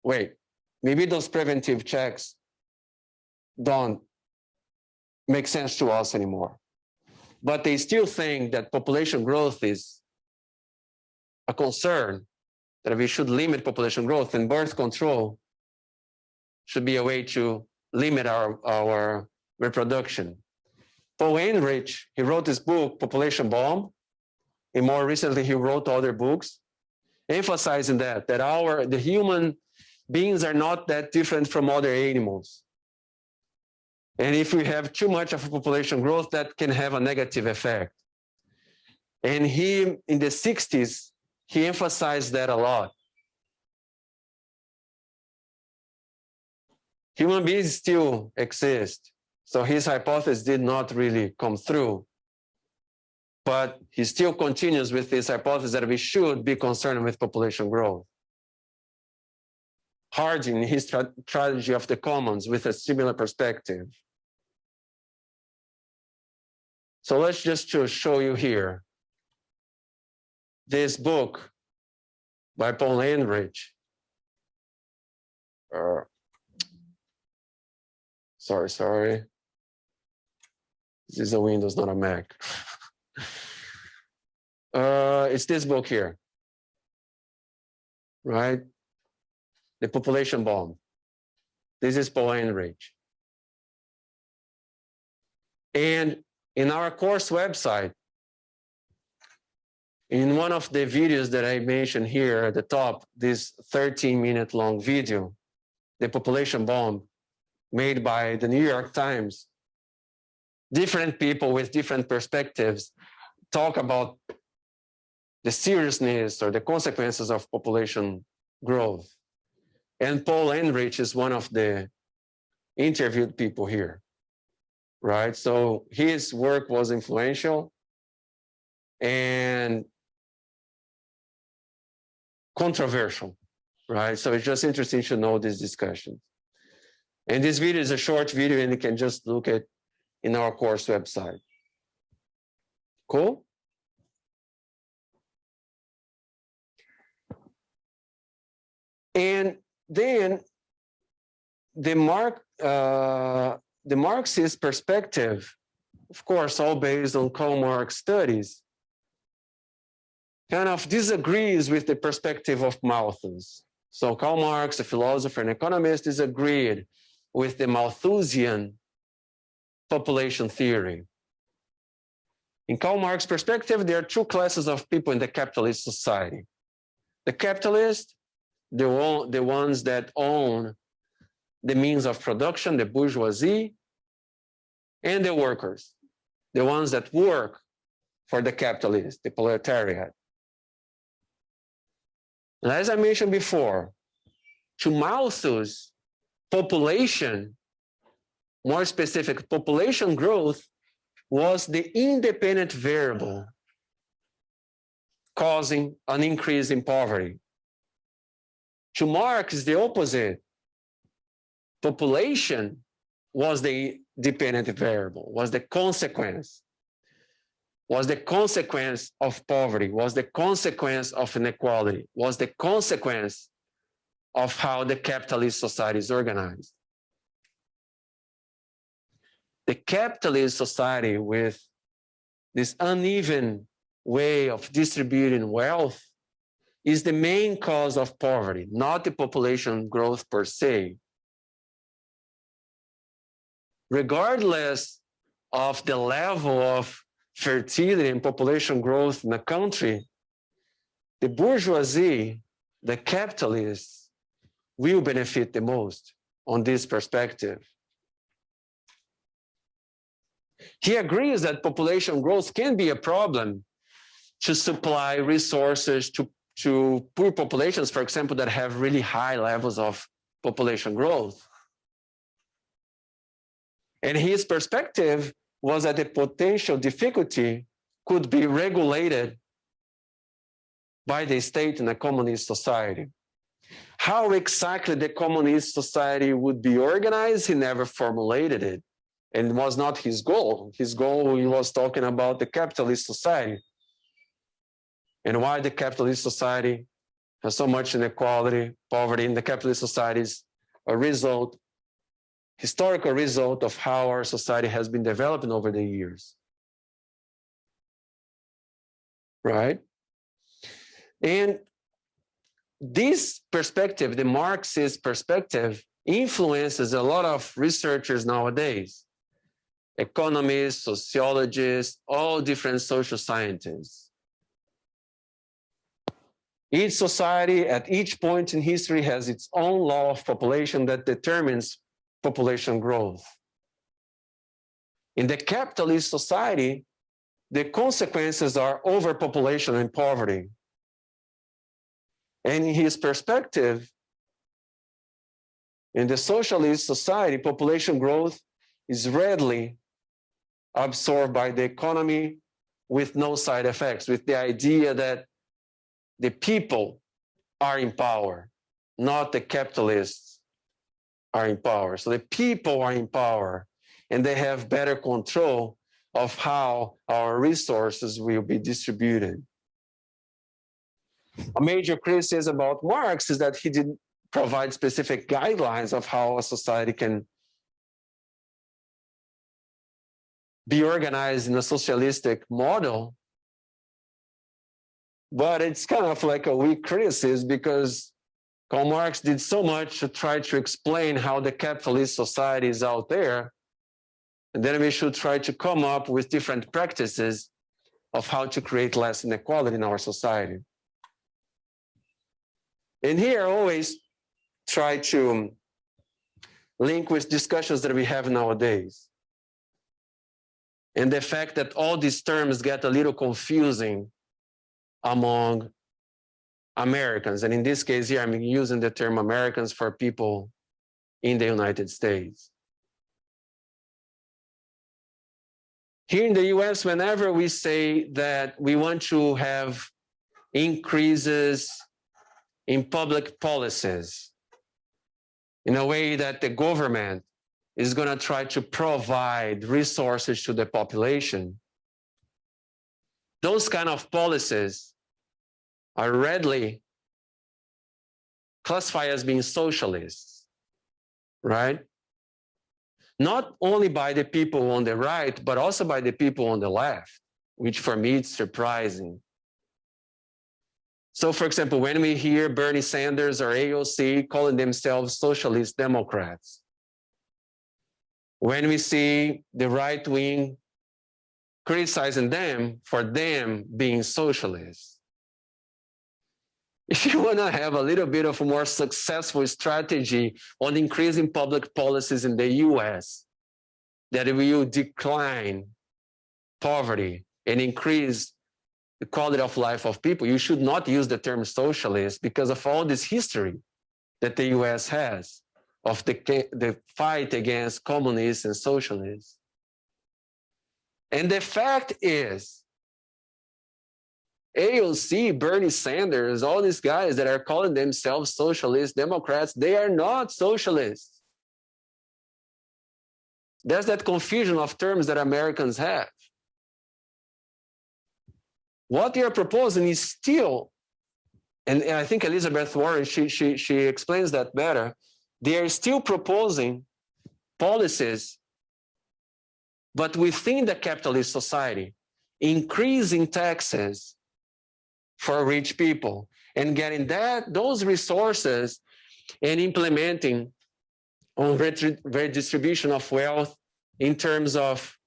wait, maybe those preventive checks don't make sense to us anymore. But they still think that population growth is a concern, that we should limit population growth, and birth control should be a way to limit our reproduction. Paul Ehrlich, he wrote this book, Population Bomb, and more recently he wrote other books emphasizing that the human beings are not that different from other animals. And if we have too much of a population growth, that can have a negative effect. And he, in the 60s, he emphasized that a lot. Human beings still exist. So his hypothesis did not really come through. But he still continues with this hypothesis that we should be concerned with population growth. Harding, in his Strategy of the Commons, with a similar perspective. So let's just show you here this book by Paul Ehrlich. Sorry. This is a Windows, not a Mac. It's this book here, right? The Population Bomb. This is Paul Ehrlich. And in our course website, in one of the videos that I mentioned here at the top, this 13-minute long video, The Population Bomb, made by the New York Times, different people with different perspectives talk about the seriousness or the consequences of population growth. And Paul Ehrlich is one of the interviewed people here, right? So his work was influential and controversial, right? So it's just interesting to know this discussion. And this video is a short video, and you can just look at in our course website. Cool? And then the Marxist perspective, of course, all based on Karl Marx studies, kind of disagrees with the perspective of Malthus. So Karl Marx, a philosopher and economist, disagreed with the Malthusian population theory. In Karl Marx's perspective, there are two classes of people in the capitalist society. The capitalists, the ones that own the means of production, the bourgeoisie, and the workers, the ones that work for the capitalists, the proletariat. And as I mentioned before, to Malthus, population, more specific, population growth was the independent variable causing an increase in poverty. To Marx, is the opposite. Population was the dependent variable, was the consequence of poverty, was the consequence of inequality, was the consequence of how the capitalist society is organized. The capitalist society, with this uneven way of distributing wealth, is the main cause of poverty, not the population growth per se. Regardless of the level of fertility and population growth in a country, the bourgeoisie, the capitalists, will benefit the most on this perspective. He agrees that population growth can be a problem to supply resources to poor populations, for example, that have really high levels of population growth. And his perspective was that the potential difficulty could be regulated by the state in a communist society. How exactly the communist society would be organized, he never formulated it. And it was not his goal. His goal, he was talking about the capitalist society and why the capitalist society has so much inequality, poverty in the capitalist society is a result, historical result of how our society has been developing over the years. Right? And this perspective, the Marxist perspective, influences a lot of researchers nowadays. Economists, sociologists, all different social scientists. Each society at each point in history has its own law of population that determines population growth. In the capitalist society, the consequences are overpopulation and poverty. And in his perspective, in the socialist society, population growth is readily absorbed by the economy with no side effects, with the idea that the people are in power, not the capitalists are in power. So the people are in power and they have better control of how our resources will be distributed. A major criticism about Marx is that he didn't provide specific guidelines of how a society can be organized in a socialistic model. But it's kind of like a weak criticism because Karl Marx did so much to try to explain how the capitalist society is out there. And then we should try to come up with different practices of how to create less inequality in our society. And here I always try to link with discussions that we have nowadays. And the fact that all these terms get a little confusing among Americans. And in this case here, I'm using the term Americans for people in the United States. Here in the US, whenever we say that we want to have increases in public policies, in a way that the government is going to try to provide resources to the population, those kind of policies are readily classified as being socialists, right? Not only by the people on the right, but also by the people on the left, which for me is surprising. So for example, when we hear Bernie Sanders or AOC calling themselves socialist Democrats, when we see the right wing criticizing them for them being socialists, if you want to have a little bit of a more successful strategy on increasing public policies in the US that will decline poverty and increase the quality of life of people, you should not use the term socialist because of all this history that the US has of the fight against communists and socialists. And the fact is, AOC, Bernie Sanders, all these guys that are calling themselves socialist Democrats, they are not socialists. There's that confusion of terms that Americans have. What they are proposing is still, and I think Elizabeth Warren, she explains that better, they are still proposing policies, but within the capitalist society, increasing taxes for rich people and getting those resources and implementing on redistribution of wealth in terms of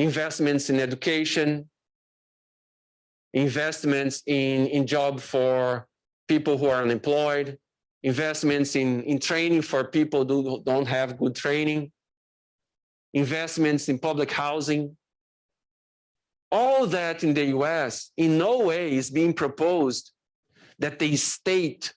investments in education, investments in job for people who are unemployed, investments in training for people who don't have good training, investments in public housing. All that in the US in no way is being proposed that the state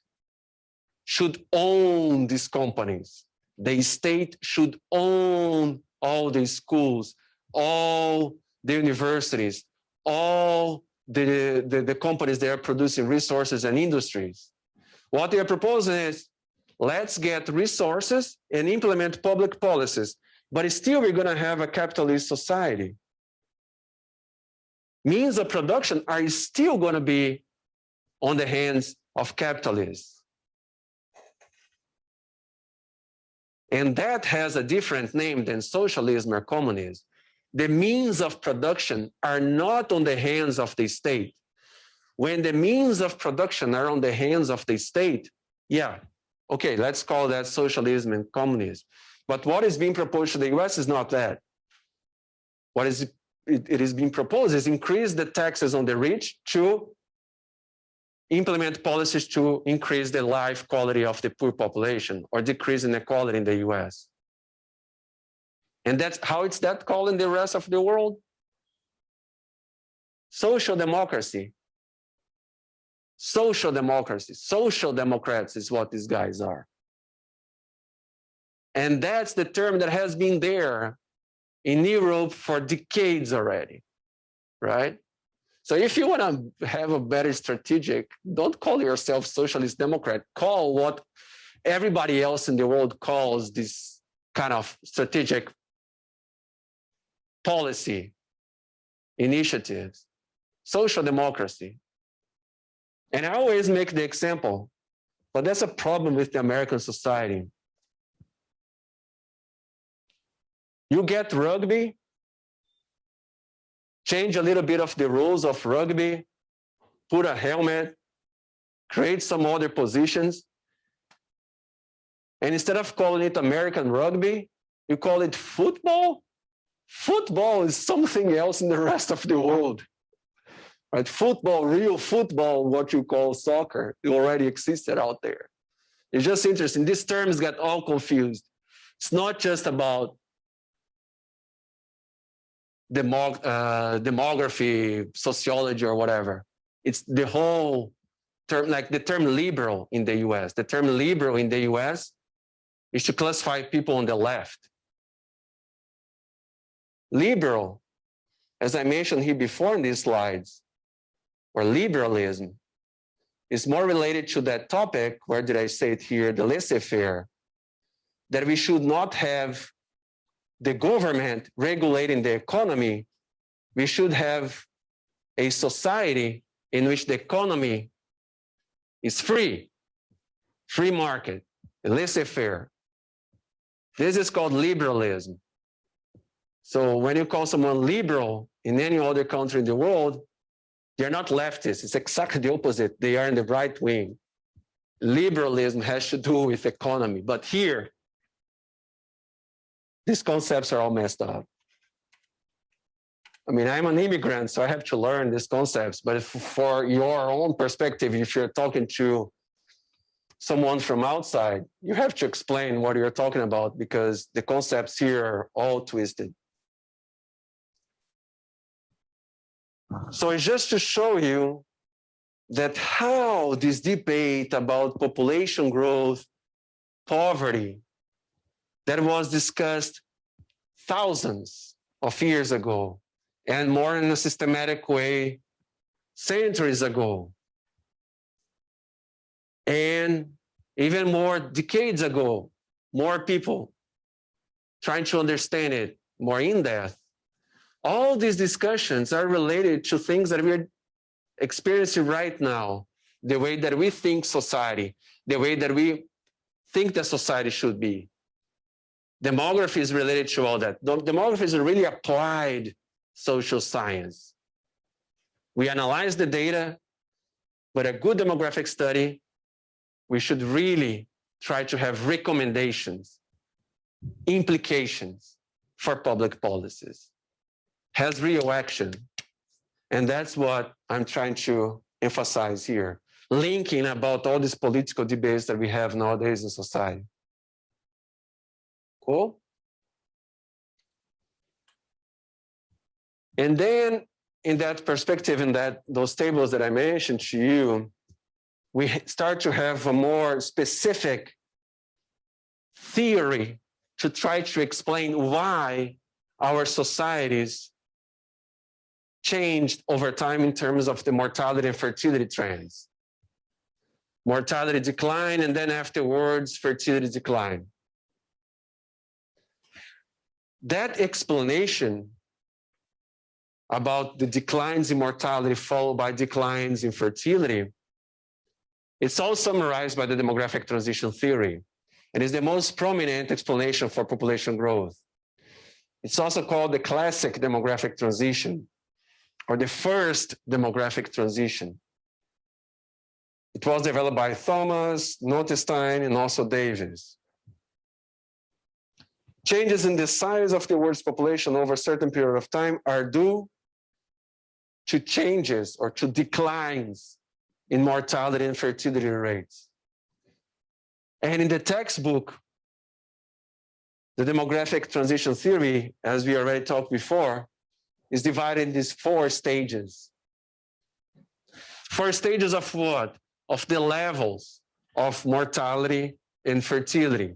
should own these companies. The state should own all the schools, all the universities, all the companies that are producing resources and industries. What they are proposing is, let's get resources and implement public policies, but still we're going to have a capitalist society. Means of production are still going to be on the hands of capitalists. And that has a different name than socialism or communism. The means of production are not on the hands of the state. When the means of production are on the hands of the state, yeah, okay, let's call that socialism and communism. But what is being proposed to the US is not that. What is it is being proposed is increase the taxes on the rich to implement policies to increase the life quality of the poor population or decrease inequality in the US. And that's how it's that called in the rest of the world. Social democracy. Social democracy. Social democrats is what these guys are. And that's the term that has been there in Europe for decades already, right? So if you want to have a better strategic, don't call yourself socialist democrat, call what everybody else in the world calls this kind of strategic policy initiatives, social democracy. And I always make the example, but that's a problem with the American society. You get rugby, change a little bit of the rules of rugby, put a helmet, create some other positions. And instead of calling it American rugby, you call it football. Football is something else in the rest of the world. Right? Football, real football, what you call soccer, it already existed out there. It's just interesting. These terms get all confused. It's not just about demography, sociology, or whatever. It's the whole term, like the term liberal in the US. The term liberal in the US is to classify people on the left. Liberal, as I mentioned here before in these slides, or liberalism, is more related to that topic, where did I say it here, the laissez-faire, that we should not have the government regulating the economy. We should have a society in which the economy is free market, laissez-faire. This is called liberalism. So when you call someone liberal in any other country in the world, they're not leftists. It's exactly the opposite. They are in the right wing. Liberalism has to do with economy. But here, these concepts are all messed up. I mean, I'm an immigrant, so I have to learn these concepts. But if, for your own perspective, if you're talking to someone from outside, you have to explain what you're talking about, because the concepts here are all twisted. So it's just to show you that how this debate about population growth, poverty, that was discussed thousands of years ago, and more in a systematic way centuries ago, and even more decades ago, more people trying to understand it more in depth. All these discussions are related to things that we're experiencing right now, the way that we think society, the way that we think that society should be. Demography is related to all that. Demography is a really applied social science. We analyze the data, but a good demographic study, we should really try to have recommendations, implications for public policies. has real action. And that's what I'm trying to emphasize here, linking about all these political debates that we have nowadays in society. Cool? And then in that perspective, in those tables that I mentioned to you, we start to have a more specific theory to try to explain why our societies changed over time in terms of the mortality and fertility trends. Mortality decline, and then afterwards, fertility decline. That explanation about the declines in mortality followed by declines in fertility, it's all summarized by the demographic transition theory, and is the most prominent explanation for population growth. It's also called the classic demographic transition, or the first demographic transition. It was developed by Thomas, Notestein, and also Davis. Changes in the size of the world's population over a certain period of time are due to changes or to declines in mortality and fertility rates. And in the textbook, the demographic transition theory, as we already talked before, is divided in these 4 stages. 4 stages of what? Of the levels of mortality and fertility.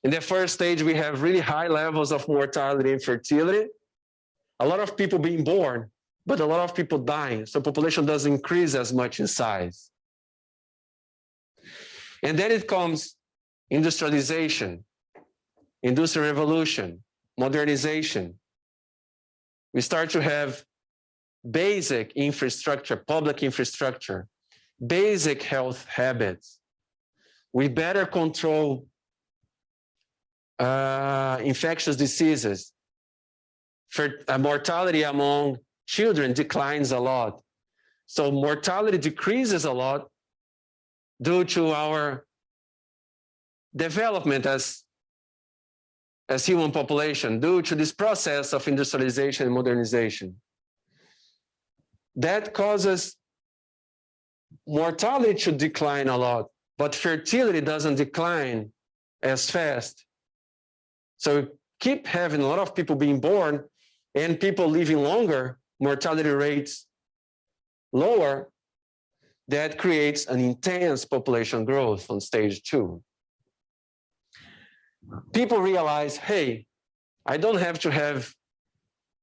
In the first stage, we have really high levels of mortality and fertility. A lot of people being born, but a lot of people dying, so population doesn't increase as much in size. And then it comes industrialization, industrial revolution, modernization. We start to have basic infrastructure, public infrastructure, basic health habits. We better control infectious diseases. Mortality among children declines a lot. So mortality decreases a lot due to our development as human population, due to this process of industrialization and modernization. That causes mortality to decline a lot, but fertility doesn't decline as fast. So we keep having a lot of people being born and people living longer, mortality rates lower. That creates an intense population growth on stage 2. People realize, hey, I don't have to have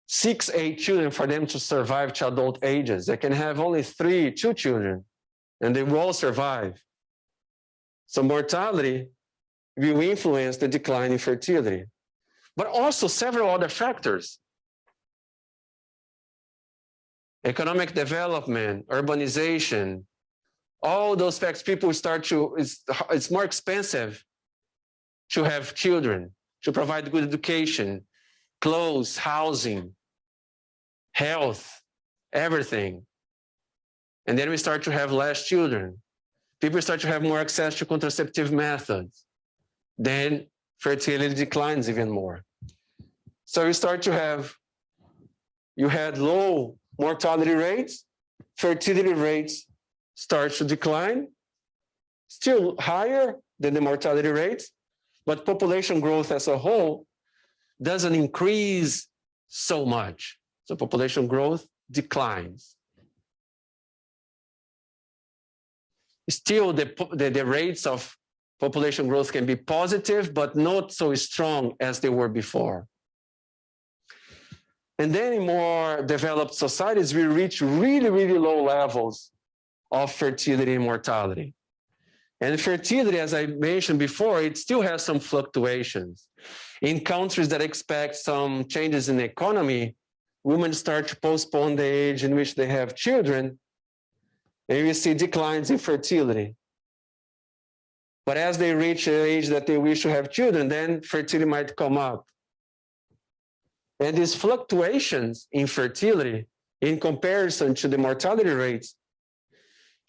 6, 8 children for them to survive to adult ages. I can have only 3, 2 children, and they will all survive. So mortality will influence the decline in fertility, but also several other factors. Economic development, urbanization, all those facts, people start to, it's more expensive to have children, to provide good education, clothes, housing, health, everything. And then we start to have less children. People start to have more access to contraceptive methods. Then fertility declines even more. So you start to have, you had low mortality rates, fertility rates start to decline, still higher than the mortality rates, but population growth as a whole doesn't increase so much. So population growth declines. Still, the rates of population growth can be positive, but not so strong as they were before. And then in more developed societies, we reach really, really low levels of fertility and mortality. And fertility, as I mentioned before, it still has some fluctuations. In countries that expect some changes in the economy, women start to postpone the age in which they have children, and we see declines in fertility. But as they reach the age that they wish to have children, then fertility might come up. And these fluctuations in fertility in comparison to the mortality rates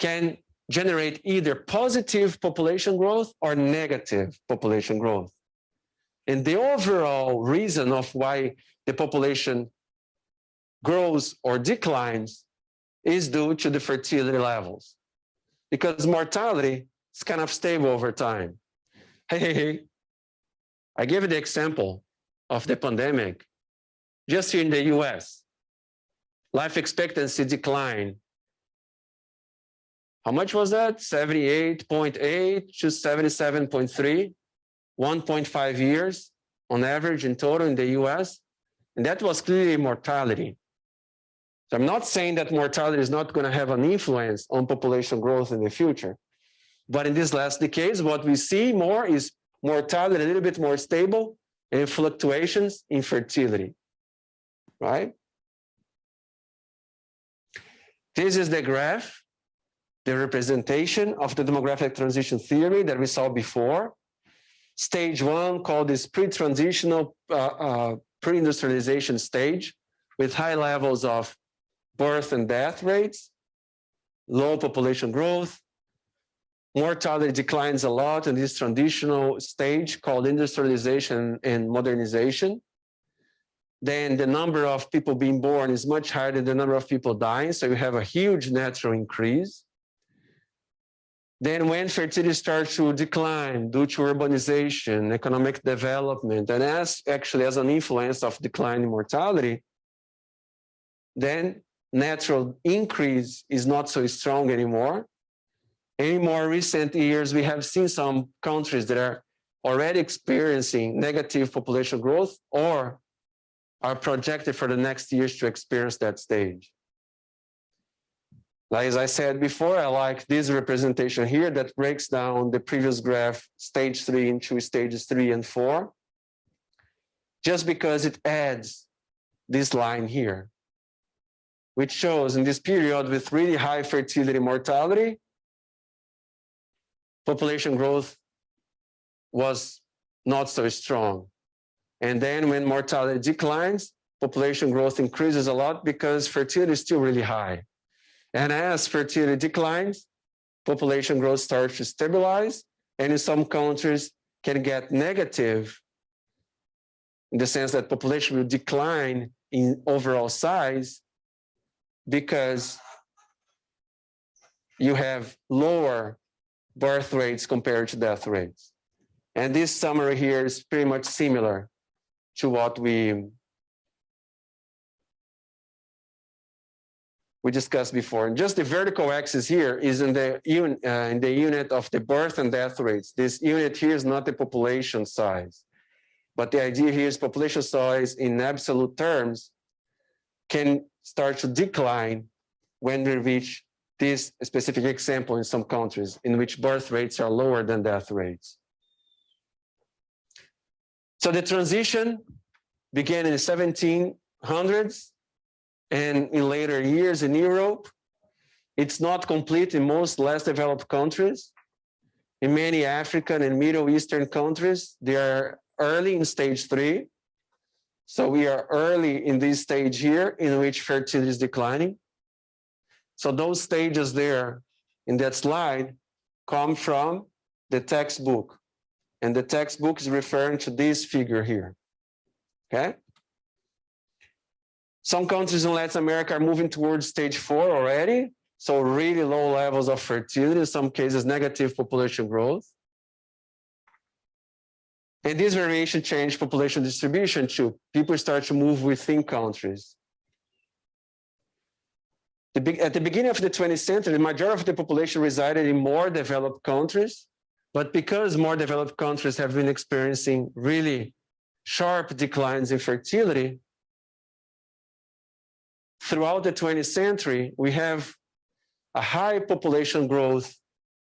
can generate either positive population growth or negative population growth. And the overall reason of why the population grows or declines is due to the fertility levels, because mortality is kind of stable over time. Hey, I gave you the example of the pandemic. Just here in the US, life expectancy decline. How much was that? 78.8 to 77.3, 1.5 years on average in total in the US. And that was clearly mortality. So I'm not saying that mortality is not going to have an influence on population growth in the future. But in these last decades, what we see more is mortality a little bit more stable and fluctuations in fertility, right? This is the graph, the representation of the demographic transition theory that we saw before. Stage one, called this pre-transitional, pre-industrialization stage, with high levels of birth and death rates, low population growth. Mortality declines a lot in this transitional stage called industrialization and modernization. Then the number of people being born is much higher than the number of people dying, so you have a huge natural increase. Then when fertility starts to decline due to urbanization, economic development, and as an influence of declining mortality, then natural increase is not so strong anymore. In more recent years, we have seen some countries that are already experiencing negative population growth or are projected for the next years to experience that stage. Like as I said before, I like this representation here that breaks down the previous graph, stage 3 into stages 3 and 4, just because it adds this line here, which shows in this period with really high fertility mortality, population growth was not so strong. And then when mortality declines, population growth increases a lot because fertility is still really high. And as fertility declines, population growth starts to stabilize, and in some countries can get negative in the sense that population will decline in overall size because you have lower birth rates compared to death rates. And this summary here is pretty much similar to what we discussed before. And just the vertical axis here is in the unit of the birth and death rates. This unit here is not the population size, but the idea here is population size in absolute terms can start to decline when we reach this specific example in some countries in which birth rates are lower than death rates. So the transition began in the 1700s and in later years in Europe. It's not complete in most less developed countries. In many African and Middle Eastern countries, they are early in stage 3. So we are early in this stage here in which fertility is declining. So those stages there in that slide come from the textbook. And the textbook is referring to this figure here, okay? Some countries in Latin America are moving towards stage 4 already. So really low levels of fertility, in some cases negative population growth. And this variation changed population distribution too. People start to move within countries. At the beginning of the 20th century, the majority of the population resided in more developed countries, but because more developed countries have been experiencing really sharp declines in fertility, throughout the 20th century, we have a high population growth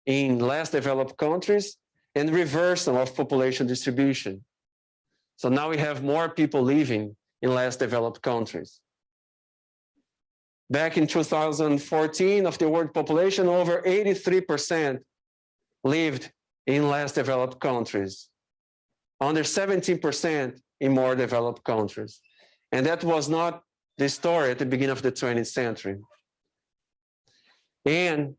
in less developed countries and reversal of population distribution. So now we have more people living in less developed countries. Back in 2014, of the world population, over 83% lived in less developed countries, under 17% in more developed countries. And that was not the story at the beginning of the 20th century. And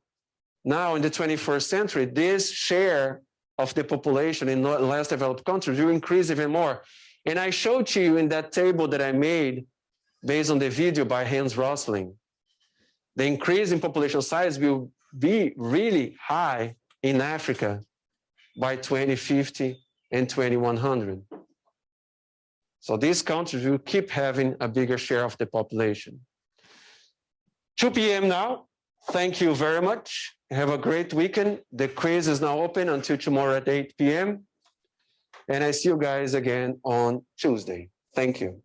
now in the 21st century, this share of the population in less developed countries will increase even more. And I showed to you in that table that I made based on the video by Hans Rosling, the increase in population size will be really high in Africa by 2050 and 2100. So these countries will keep having a bigger share of the population. 2 p.m. now. Thank you very much. Have a great weekend. The quiz is now open until tomorrow at 8 p.m. And I see you guys again on Tuesday. Thank you.